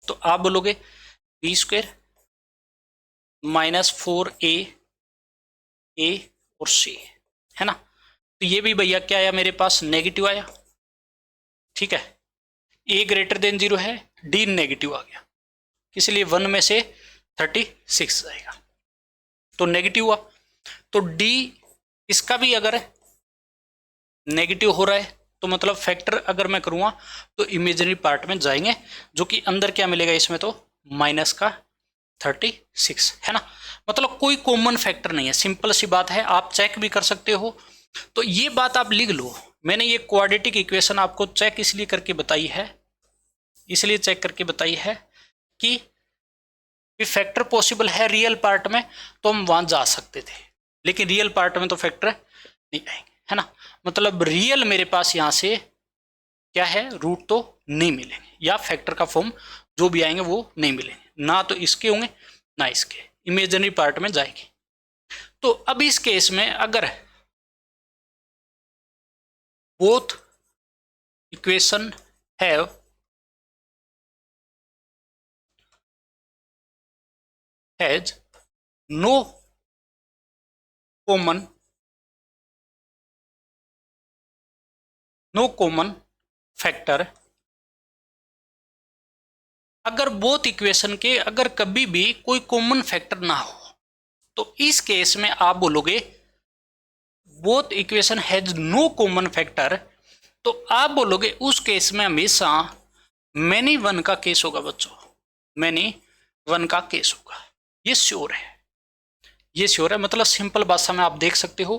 तो आप बोलोगे b² -4a और c, है ना। तो ये भी भैया क्या आया मेरे पास, नेगेटिव आया, ठीक है। a <0 है, d नेगेटिव आ गया, इसलिए 1 में से 36 आएगा तो नेगेटिव हुआ। तो d इसका भी अगर नेगेटिव हो रहा है तो मतलब फैक्टर अगर मैं करूँगा तो इमेजिनरी पार्ट में जाएंगे, जो कि अंदर क्या मिलेगा इसमें तो -36, है ना। मतलब कोई कॉमन फैक्टर नहीं है, सिंपल सी बात है, आप चेक भी कर सकते हो। तो ये बात आप लिख लो, मैंने ये क्वाड्रेटिक इक्वेशन आपको चेक इसलिए करके बताई है, इसलिए चेक करके बताई है कि फैक्टर पॉसिबल है रियल पार्ट में तो हम वहां जा सकते थे, लेकिन रियल पार्ट में तो फैक्टर नहीं आएंगे, है ना। मतलब रियल मेरे पास यहाँ से क्या है, रूट तो नहीं मिलेंगे, या फैक्टर का फॉर्म जो भी आएंगे वो नहीं मिलेंगे, ना तो इसके होंगे ना इसके, इमेजिनरी पार्ट में जाएगी। तो अब इस केस में अगर both equation have has no common factor, अगर बोथ इक्वेशन के अगर कभी भी कोई कॉमन फैक्टर ना हो तो इस केस में आप बोलोगे both equation has no common factor, तो आप बोलोगे उस केस में हमेशा मैनी वन का केस होगा बच्चों, मैनी वन का केस होगा, ये श्योर है, ये श्योर है। मतलब सिंपल भाषा में आप देख सकते हो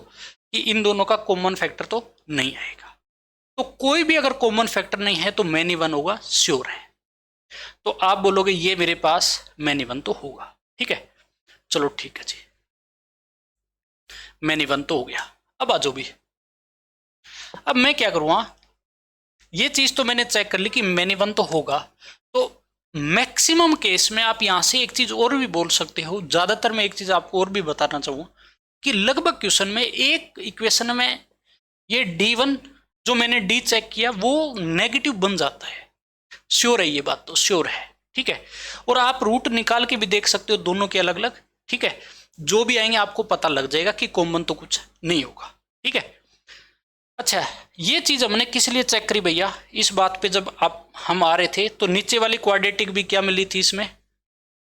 कि इन दोनों का कॉमन फैक्टर तो नहीं आएगा। तो कोई भी अगर कॉमन फैक्टर नहीं है तो मैनी वन होगा, श्योर है। तो आप बोलोगे ये मेरे पास मैनी वन तो होगा, ठीक है। चलो ठीक है जी, मैनी वन तो हो गया। अब आ जाओ भी, अब मैं क्या करूँगा, ये चीज तो मैंने चेक कर ली कि मैनी वन तो होगा। तो मैक्सिमम केस में आप यहां से एक चीज और भी बोल सकते हो, ज्यादातर मैं एक चीज आपको और भी बताना चाहूंगा कि लगभग क्वेश्चन में एक इक्वेशन में ये D1 जो मैंने डी चेक किया वो नेगेटिव बन जाता है, श्योर है, ये बात तो श्योर है, ठीक है। और आप रूट निकाल के भी देख सकते हो दोनों के अलग अलग, ठीक है। जो भी आएंगे आपको पता लग जाएगा कि कॉमन तो कुछ नहीं होगा, ठीक है। अच्छा ये चीज हमने किस लिए चेक करी भैया, इस बात पे जब हम आ रहे थे तो नीचे वाली क्वाड्रेटिक भी क्या मिली थी इसमें,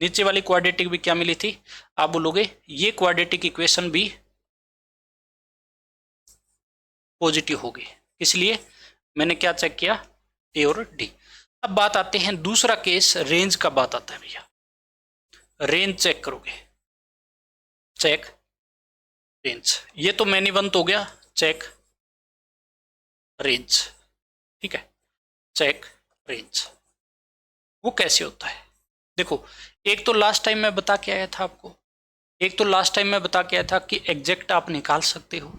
नीचे वाली क्वाड्रेटिक भी क्या मिली थी, आप बोलोगे ये क्वाड्रेटिक इक्वेशन भी पॉजिटिव होगी, इसलिए मैंने क्या चेक किया, ए और डी। अब बात आते हैं दूसरा केस, रेंज का बात आता है भैया, रेंज चेक करोगे, चेक रेंज, ये तो मैनी वन तो हो गया, चेक रेंज, ठीक है, चेक रेंज। वो कैसे होता है, देखो एक तो लास्ट टाइम मैं बता के आया था आपको, एक तो लास्ट टाइम मैं बता के आया था कि एग्जैक्ट आप निकाल सकते हो,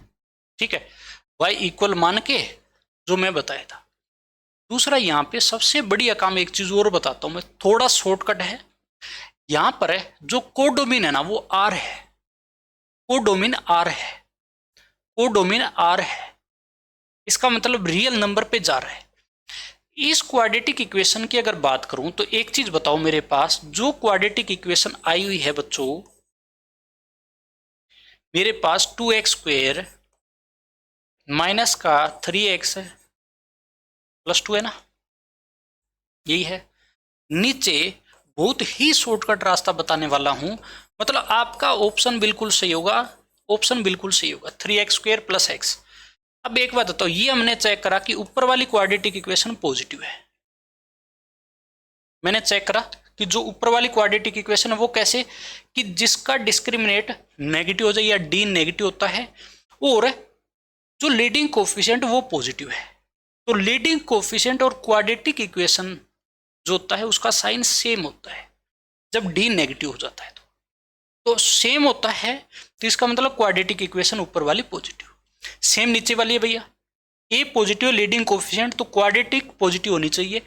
ठीक है, y इक्वल मान के जो मैं बताया था। दूसरा यहाँ पे सबसे बढ़िया काम एक चीज और बताता हूं मैं, थोड़ा शॉर्टकट है, यहां पर है जो कोडोमिन है ना वो r है, कोडोमिन r है, कोडोमिन r है, इसका मतलब रियल नंबर पे जा रहा है। इस क्वाड्रेटिक इक्वेशन की अगर बात करूं तो एक चीज बताओ मेरे पास, जो क्वाड्रेटिक इक्वेशन आई हुई है बच्चों, मेरे पास 2x² माइनस का 3x प्लस 2 है ना, यही है। नीचे बहुत ही शॉर्टकट रास्ता बताने वाला हूं, मतलब आपका ऑप्शन बिल्कुल सही होगा, ऑप्शन बिल्कुल सही होगा 3x² प्लस x। अब एक बात बताओ, ये हमने चेक करा कि ऊपर वाली क्वाड्रेटिक इक्वेशन पॉजिटिव है। मैंने चेक करा कि जो ऊपर वाली क्वाड्रेटिक इक्वेशन है वो कैसे, कि जिसका डिस्क्रिमिनेट नेगेटिव हो जाए या डी नेगेटिव होता है, और जो लीडिंग कोफिशिएंट वो पॉजिटिव है। तो लीडिंग कोफिशिएंट और क्वाड्रेटिक इक्वेशन जो होता है उसका साइन सेम होता है जब डी नेगेटिव हो जाता है। तो सेम होता है, तो इसका मतलब क्वाड्रेटिक इक्वेशन ऊपर वाली पॉजिटिव, सेम नीचे वाली है भैया, ए पॉजिटिव लीडिंग कोफिशिएंट, तो क्वाड्रेटिक पॉजिटिव होनी चाहिए।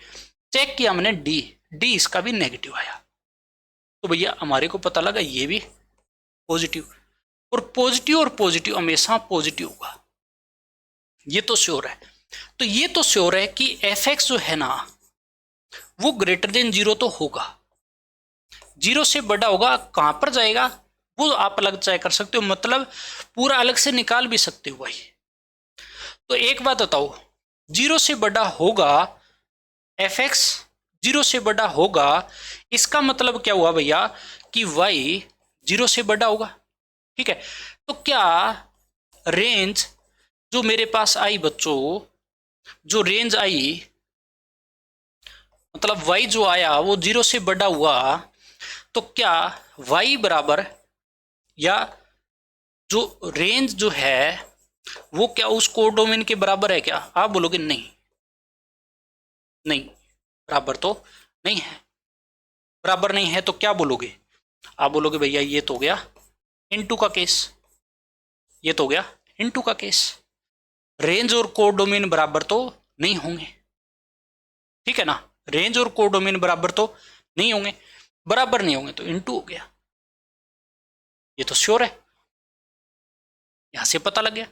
चेक किया हमने डी, डी इसका भी नेगेटिव आया, तो भैया हमारे को पता लगा ये भी पॉजिटिव, और पॉजिटिव हमेशा पॉजिटिव होगा, ये तो श्योर है। तो ये तो श्योर है कि एफ एक्स जो है ना वो ग्रेटर देन 0 तो होगा, 0 से बड़ा होगा, कहां पर जाएगा वो आप अलग चेक कर सकते हो, मतलब पूरा अलग से निकाल भी सकते हो भाई। तो एक बात बताओ, 0 से बड़ा होगा एफ एक्स, 0 से बड़ा होगा, इसका मतलब क्या हुआ भैया कि y 0 से बड़ा होगा, ठीक है। तो क्या रेंज जो मेरे पास आई बच्चों, जो रेंज आई, मतलब y जो आया वो 0 से बड़ा हुआ, तो क्या y बराबर, या जो रेंज जो है वो क्या उस कोडोमेन के बराबर है क्या? आप बोलोगे नहीं, नहीं बराबर तो नहीं है, बराबर नहीं है, तो क्या बोलोगे? आप बोलोगे भैया ये तो हो गया इनटू का केस, ये तो हो गया इनटू का केस, रेंज और कोडोमेन बराबर तो नहीं होंगे, ठीक है ना, रेंज और कोडोमेन बराबर तो नहीं होंगे, बराबर नहीं होंगे तो इनटू हो गया, ये तो श्योर है, यहां से पता लग गया,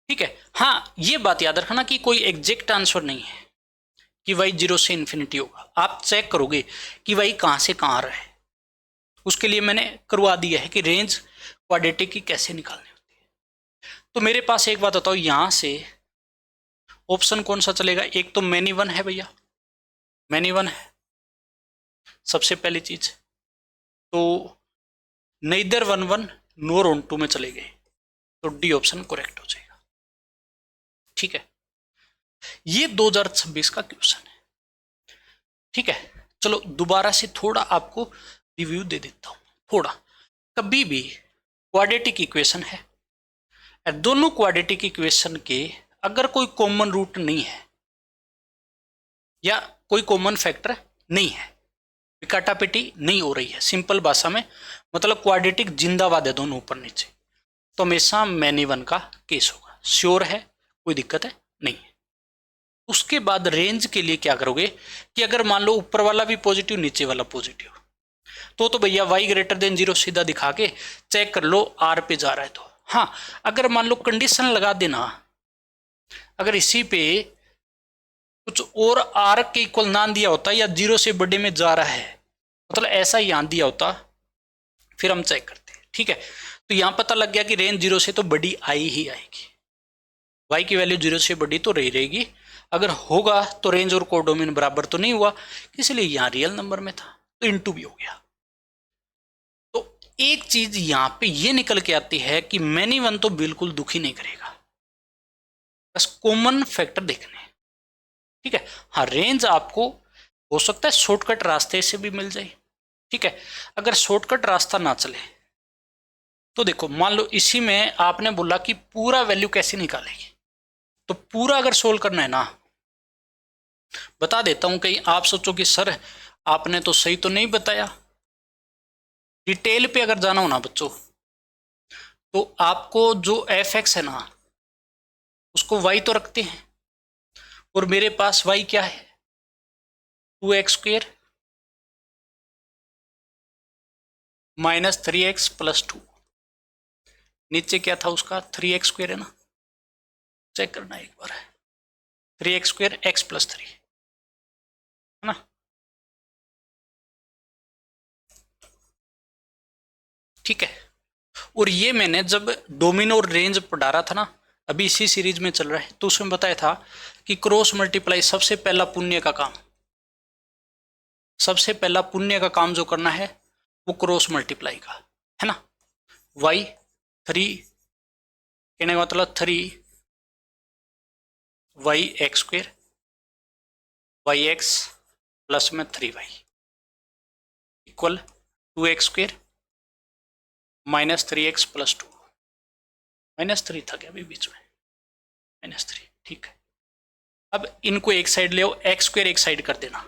ठीक है। हाँ ये बात याद रखना कि कोई एग्जैक्ट आंसर नहीं है कि y 0 से इन्फिनिटी होगा, आप चेक करोगे कि y कहां से कहां आ रहा है, उसके लिए मैंने करवा दिया है कि रेंज क्वाड्रेटिक की कैसे निकालनी होती है। तो मेरे पास एक बात बताओ, यहां से ऑप्शन कौन सा चलेगा? एक तो मैनी वन है भैया, मैनी वन है सबसे पहली चीज, तो नेदर 1 1 नोर ऑन 2 में चले गए, तो डी ऑप्शन करेक्ट हो जाएगा, ठीक है। ये 2026 का क्वेश्चन है, ठीक है। चलो दोबारा से थोड़ा आपको रिव्यू दे देता हूं, थोड़ा। कभी भी क्वाड्रेटिक इक्वेशन है, दोनों क्वाड्रेटिक इक्वेशन के अगर कोई कॉमन रूट नहीं है या कोई कॉमन फैक्टर नहीं है, काटापिटी नहीं हो रही है, सिंपल भाषा में मतलब क्वाड्रेटिक जिंदाबाद है दोनों ऊपर नीचे, तो हमेशा मैनी वन का केस होगा, श्योर है, कोई दिक्कत है नहीं है। उसके बाद रेंज के लिए क्या करोगे कि अगर मान लो ऊपर वाला भी पॉजिटिव नीचे वाला पॉजिटिव, तो भैया y ग्रेटर देन 0 सीधा दिखा के चेक कर लो r पे जा रहा है तो। हाँ अगर मान लो कंडीशन लगा देना, अगर इसी पे कुछ और r के इक्वल ना दिया होता या 0 से बड़े में जा रहा है, मतलब ऐसा ही यहां दिया होता, फिर हम चेक करते हैं, ठीक है। तो यहां पता लग गया कि रेंज 0 से तो बड़ी आई ही आएगी, y की वैल्यू 0 से बड़ी तो रही रहेगी, अगर होगा तो रेंज और कोडोमेन बराबर तो नहीं हुआ, इसलिए यहां रियल नंबर में था तो इनटू भी हो गया। तो एक चीज यहां पे ये निकल के आती है कि मैनी वन तो बिल्कुल दुखी नहीं करेगा, बस कॉमन फैक्टर देखने, ठीक है। हाँ रेंज आपको हो सकता है शॉर्टकट रास्ते से भी मिल जाए, ठीक है। अगर शॉर्टकट रास्ता ना चले तो देखो मान लो इसी में आपने बोला कि पूरा वैल्यू कैसे निकालेगी, तो पूरा अगर सोल्व करना है ना, बता देता हूं, कहीं आप सोचो कि सर आपने तो सही तो नहीं बताया। डिटेल पे अगर जाना हो ना बच्चों, तो आपको जो एफ एक्स है ना उसको वाई तो रखते हैं, और मेरे पास वाई क्या है 2x² माइनस 3x प्लस 2, नीचे क्या था उसका 3x² है ना, चेक करना एक बार, 3x² x प्लस 3 है ना, ठीक है। और ये मैंने जब डोमिनो और रेंज पढ़ा रहा था ना, अभी इसी सीरीज में चल रहा है, तो उसमें बताया था कि क्रॉस मल्टीप्लाई सबसे पहला पुण्य का काम, सबसे पहला पुण्य का काम जो करना है वो क्रॉस मल्टीप्लाई का है ना। वाई 3 कहने का मतलब 3y(x²) yx प्लस में 3y equal 2x² -3x plus 2, -3 था क्या अभी बीच में, -3 ठीक है। अब इनको एक साइड ले आओ, x² एक साइड कर देना,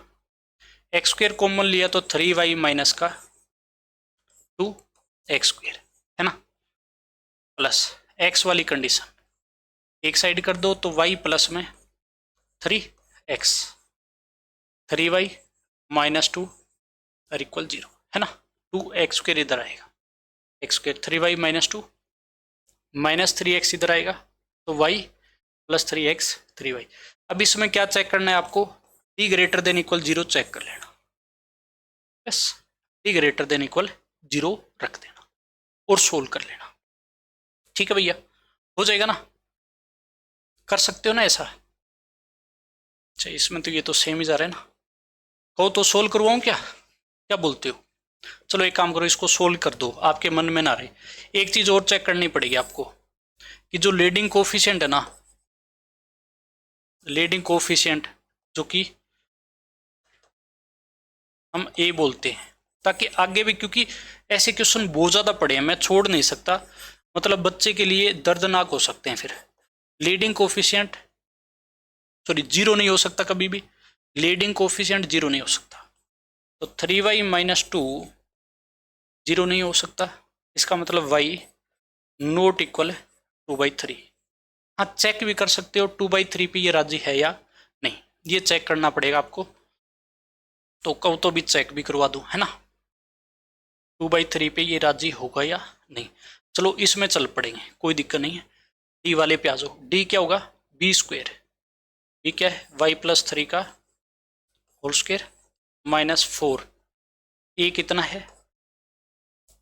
x² कॉमन लिया तो 3y माइनस का 2x² है ना, प्लस x वाली कंडीशन एक साइड कर दो तो y प्लस में 3x 3y माइनस 2 और इक्वल 0 है ना। 2x² इधर आएगा, x² 3y माइनस 2 -3x इधर आएगा तो y प्लस 3x 3y। अब इसमें क्या चेक करना है आपको, t greater than equal 0 check कर लेना, बस t ग्रेटर देन इक्वल 0 रख देना और सोल्व कर लेना, ठीक है भैया, हो जाएगा ना, कर सकते हो ना ऐसा। अच्छा इसमें तो ये तो सेम ही जा रहा है ना, कहो तो सोल्व करवाऊं क्या, क्या बोलते हो? चलो एक काम करो, इसको सोल्व कर दो, आपके मन में ना रहे। एक चीज और चेक करनी पड़ेगी आपको कि जो लीडिंग कोफिशिएंट है ना, लीडिंग कोफिशिएंट जो कि हम ए बोलते हैं, ताकि आगे भी, क्योंकि ऐसे क्वेश्चन बहुत ज़्यादा पड़े हैं, मैं छोड़ नहीं सकता, मतलब बच्चे के लिए दर्दनाक हो सकते हैं फिर। लीडिंग कोफिशिएंट सॉरी 0 नहीं हो सकता कभी भी, लीडिंग कोफिशिएंट 0 नहीं हो सकता, तो 3y माइनस 2 0 नहीं हो सकता, इसका मतलब y नोट इक्वल 2/3। हाँ चेक भी कर सकते हो 2/3 पे ये राजी है या नहीं, ये चेक करना पड़ेगा आपको, तो कहो तो भी चेक भी करवा दूं है ना, 2/3 पे ये राजी होगा या नहीं। चलो इसमें चल पड़ेंगे, कोई दिक्कत नहीं है। डी वाले पे आ जाओ, डी क्या होगा b², बी क्या है y प्लस 3 का होल स्क्वायर -4, ए कितना है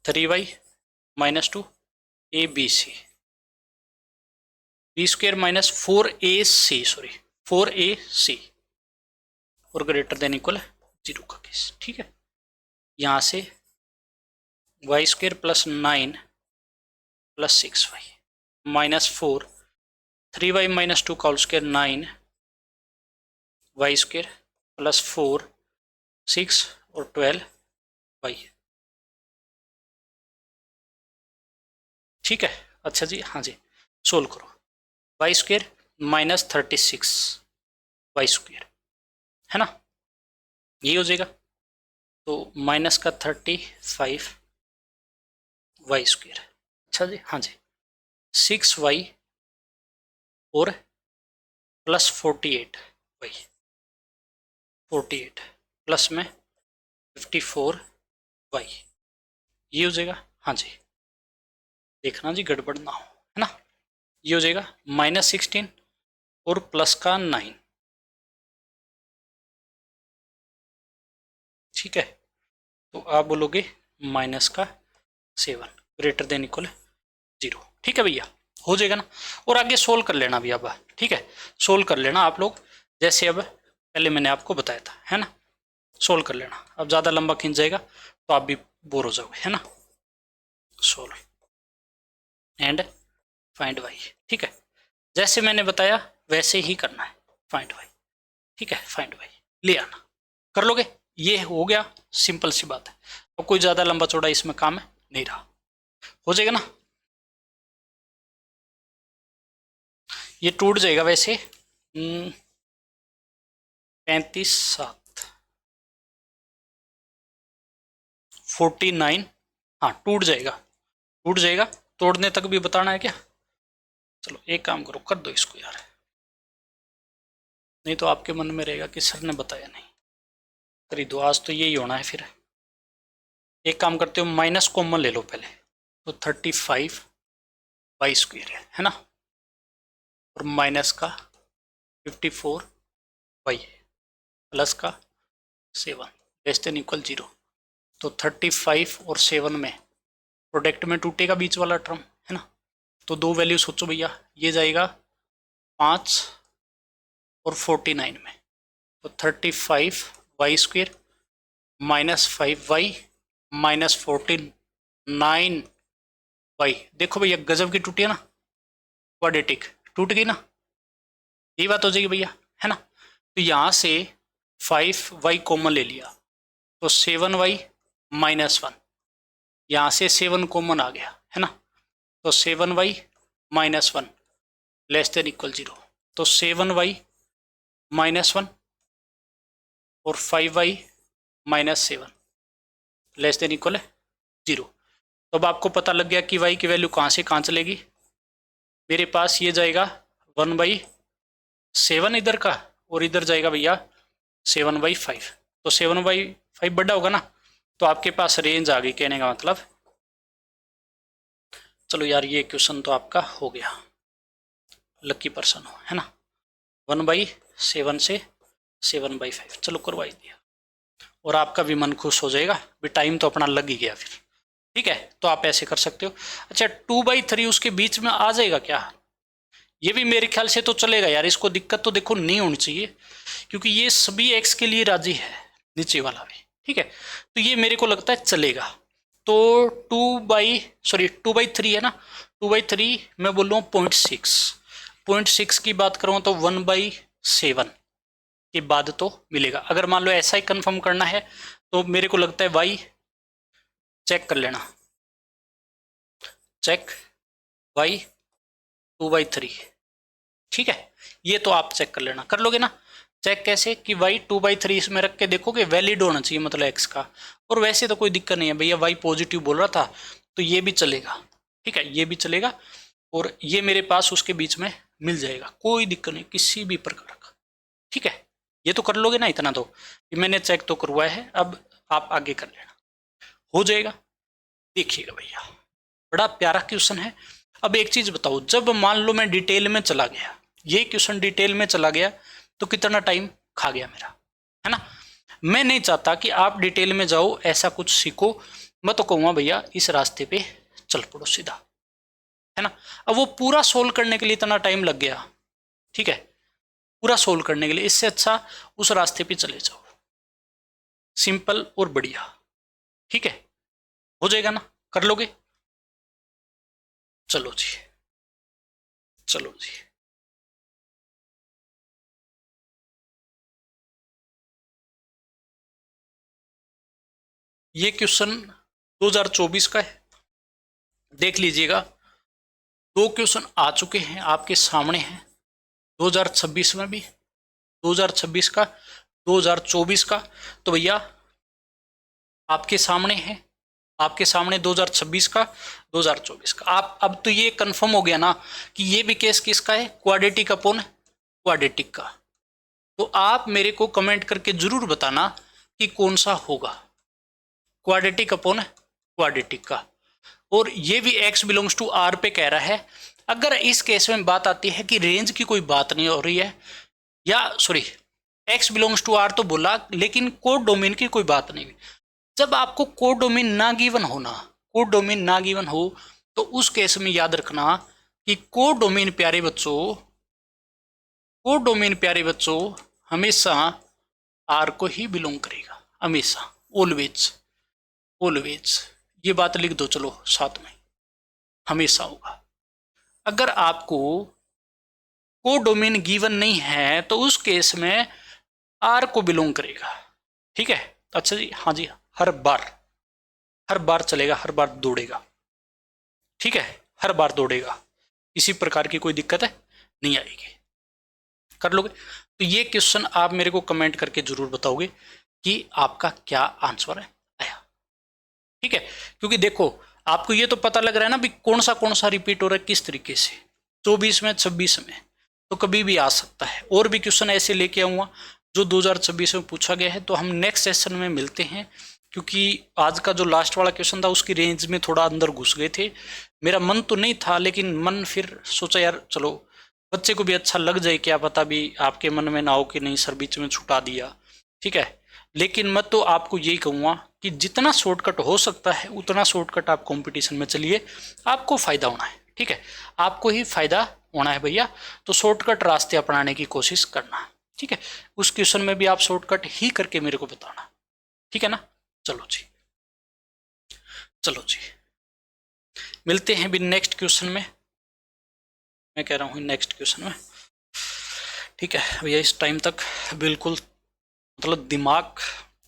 3y minus 2 ABC, b² minus 4AC sorry 4AC और ग्रेटर देन इक्वल 0 का केस, ठीक है। यहाँ से y² plus 9 plus 6y -4 3y minus 2 का होल स्क्वायर 9 y² प्लस 4 6 और 12y, ठीक है। अच्छा जी, हाँ जी सोल्व करो, y² -36 y² है ना, ये हो जाएगा, तो माइनस का 35 y², अच्छा जी हाँ जी 6y और प्लस 48 y 48 प्लस में 54 y, ये हो जाएगा, हाँ जी देखना जी गड़बड़ ना हो है ना, ये हो जाएगा -16 और प्लस का 9, ठीक है। तो आप बोलोगे माइनस का 7 ग्रेटर देन इक्वल 0, ठीक है भैया, हो जाएगा ना। और आगे सोल्व कर लेना भैया, अब ठीक है सोल्व कर लेना आप लोग, जैसे अब पहले मैंने आपको बताया था है ना, सोल्व कर लेना, अब ज़्यादा लंबा खींच जाएगा तो आप भी बोर हो जाओगे है ना। सोल्व एंड फाइंड वाई, ठीक है, जैसे मैंने बताया वैसे ही करना है, फाइंड वाई, ठीक है, फाइंड वाई ले आना, कर लोगे, ये हो गया, सिंपल सी बात है, तो कोई ज़्यादा लंबा चौड़ा इसमें काम नहीं रहा, हो जाएगा ना। ये टूट जाएगा वैसे 35 7 49, हाँ टूट जाएगा, तोड़ने तक भी बताना है क्या, चलो एक काम करो कर दो इसको यार, नहीं तो आपके मन में रहेगा कि सर ने बताया नहीं, कर दो, आज तो यही होना है फिर। एक काम करते हो माइनस कॉमन ले लो पहले, तो 35 y² है ना, और माइनस का 54 y प्लस का 7 लेस देन इक्वल 0, तो 35 और 7 में प्रोडक्ट में टूटेगा बीच वाला टर्म, है ना। तो दो वैल्यू सोचो भैया, ये जाएगा 5 और 49 में, तो 35y² minus 5y minus 49y। देखो भैया गजब की टूटी है ना, क्वाड्रेटिक टूट गई ना, यही बात हो जाएगी भैया, है ना। तो यहाँ से 5y कॉमन ले लिया तो 7y माइनस 1, यहाँ से 7 कॉमन आ गया, है ना। तो 7y minus 1 less than equal 0, तो 7y माइनस 1 और 5y minus 7 less than equal है 0। तो अब आपको पता लग गया कि y की वैल्यू कहाँ से कहाँ चलेगी। मेरे पास ये जाएगा 1/7 इधर का, और इधर जाएगा भैया 7/5, तो 7/5 बड़ा होगा ना, तो आपके पास रेंज आ गई, कहने का मतलब। चलो यार ये क्वेश्चन तो आपका हो गया, लकी पर्सन हो, है ना। 1/7 से 7/5, चलो करवाई दिया, और आपका भी मन खुश हो जाएगा भी, टाइम तो अपना लग ही गया फिर। ठीक है, तो आप ऐसे कर सकते हो। अच्छा 2/3 उसके बीच में आ जाएगा क्या, ये भी मेरे ख्याल से तो चलेगा यार, इसको दिक्कत तो देखो नहीं होनी चाहिए, क्योंकि ये सभी x के लिए राजी है, नीचे वाला भी। ठीक है, तो ये मेरे को लगता है चलेगा। तो 2/3 है ना, 2/3 मैं बोल रहा हूँ 0.6 की बात करूँ तो 1/7 के बाद तो मिलेगा। अगर मान लो ऐसा ही कंफर्म करना है तो मेरे को लगता है y चेक कर लेना, चेक y 2/3। ठीक है, ये तो आप चेक कर लेना, कर लोगे ना चेक कैसे, कि y 2/3 इसमें रख के देखोगे, वैलिड होना चाहिए मतलब x का। और वैसे तो कोई दिक्कत नहीं है भैया, y पॉजिटिव बोल रहा था तो ये भी चलेगा। ठीक है, ये भी चलेगा, और ये मेरे पास उसके बीच में मिल जाएगा, कोई दिक्कत नहीं किसी भी प्रकार का। ठीक है, ये तो कर लोगे ना, इतना तो मैंने चेक तो करवाया है, अब आप आगे कर लेना, हो जाएगा। देखिएगा भैया बड़ा प्यारा क्वेश्चन है। अब एक चीज बताओ, जब मान लो मैं डिटेल में चला गया, ये क्वेश्चन डिटेल में चला गया तो कितना टाइम खा गया मेरा, है ना। मैं नहीं चाहता कि आप डिटेल में जाओ, ऐसा कुछ सीखो। मैं तो कहूँगा भैया इस रास्ते पे चल पड़ो सीधा, है ना। अब वो पूरा सोल्व करने के लिए इतना टाइम लग गया, ठीक है, पूरा सोल्व करने के लिए, इससे अच्छा उस रास्ते पे चले जाओ, सिंपल और बढ़िया। ठीक है, हो जाएगा ना, कर लोगे। चलो जी, चलो जी, ये क्वेश्चन 2024 का है, देख लीजिएगा। दो क्वेश्चन आ चुके हैं आपके सामने हैं, 2026 में भी, 2026 का, 2024 का। तो भैया आपके सामने है, आपके सामने 2026 का, 2024 का। आप अब तो ये कंफर्म हो गया ना कि ये भी केस किसका है, क्वाड्रेटिक अपॉन क्वाड्रेटिक का। तो आप मेरे को कमेंट करके जरूर बताना कि कौन सा होगा, क्वाड्रेटिक अपॉन क्वाड्रेटिक का। और ये भी x बिलोंग्स टू r पे कह रहा है। अगर इस केस में बात आती है कि रेंज की कोई बात नहीं हो रही है, या sorry x belongs to r तो बोला, लेकिन कोड डोमेन की कोई बात नहीं। जब आपको कोड डोमेन ना गिवन होना, कोड डोमेन ना गिवन हो, तो उस केस में याद रखना कि कोड डोमेन प्यारे बच्चों, कोड डोमेन प्यारे बच्चों हमेशा आर को ही बिलोंग करेगा, हमेशा, ऑलवेज, ऑलवेज। ये बात लिख दो चलो साथ में, हमेशा होगा। अगर आपको कोड डोमेन गिवन नहीं है तो उस केस में आर को बिलोंग करेगा। ठीक है, अच्छा जी, हाँ जी, हर बार चलेगा, हर बार दौड़ेगा। ठीक है, हर बार दौड़ेगा, किसी प्रकार की कोई दिक्कत है नहीं आएगी, कर लोगे। तो ये क्वेश्चन आप मेरे को कमेंट करके जरूर बताओगे कि आपका क्या आंसर है आया। ठीक है, क्योंकि देखो आपको ये तो पता लग रहा है ना भी कौन सा रिपीट हो रहा है किस तरीके से, 24 में 26 में, तो कभी भी आ सकता है। और भी क्वेश्चन ऐसे लेके आऊँगा जो 2026 में पूछा गया है। तो हम नेक्स्ट सेशन में मिलते हैं, क्योंकि आज का जो लास्ट वाला क्वेश्चन था उसकी रेंज में थोड़ा अंदर घुस गए थे। मेरा मन तो नहीं था, लेकिन मन फिर सोचा यार चलो बच्चे को भी अच्छा लग जाए, क्या पता भी आपके मन में ना हो कि नहीं सर बीच में छुटा दिया। ठीक है, लेकिन मैं तो आपको यही कहूँगा कि जितना शॉर्टकट हो सकता है उतना शॉर्टकट आप कंपटीशन में चलिए, आपको फायदा होना है। ठीक है, आपको ही फायदा होना है भैया, तो शॉर्टकट रास्ते अपनाने की कोशिश करना। ठीक है, उस क्वेश्चन में भी आप शॉर्टकट ही करके मेरे को बताना। ठीक है ना, चलो जी, चलो जी, मिलते हैं भी नेक्स्ट क्वेश्चन में। मैं कह रहा हूँ नेक्स्ट क्वेश्चन में। ठीक है भैया, इस टाइम तक बिल्कुल मतलब दिमाग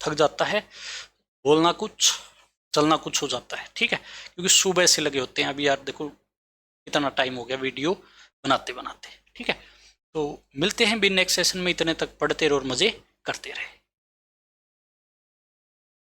थक जाता है, बोलना कुछ चलना कुछ हो जाता है। ठीक है, क्योंकि सुबह से लगे होते हैं। अभी यार देखो कितना टाइम हो गया वीडियो बनाते बनाते। ठीक है, तो मिलते हैं भी नेक्स्ट सेशन में। इतने तक पढ़ते रहो और मज़े करते रहे।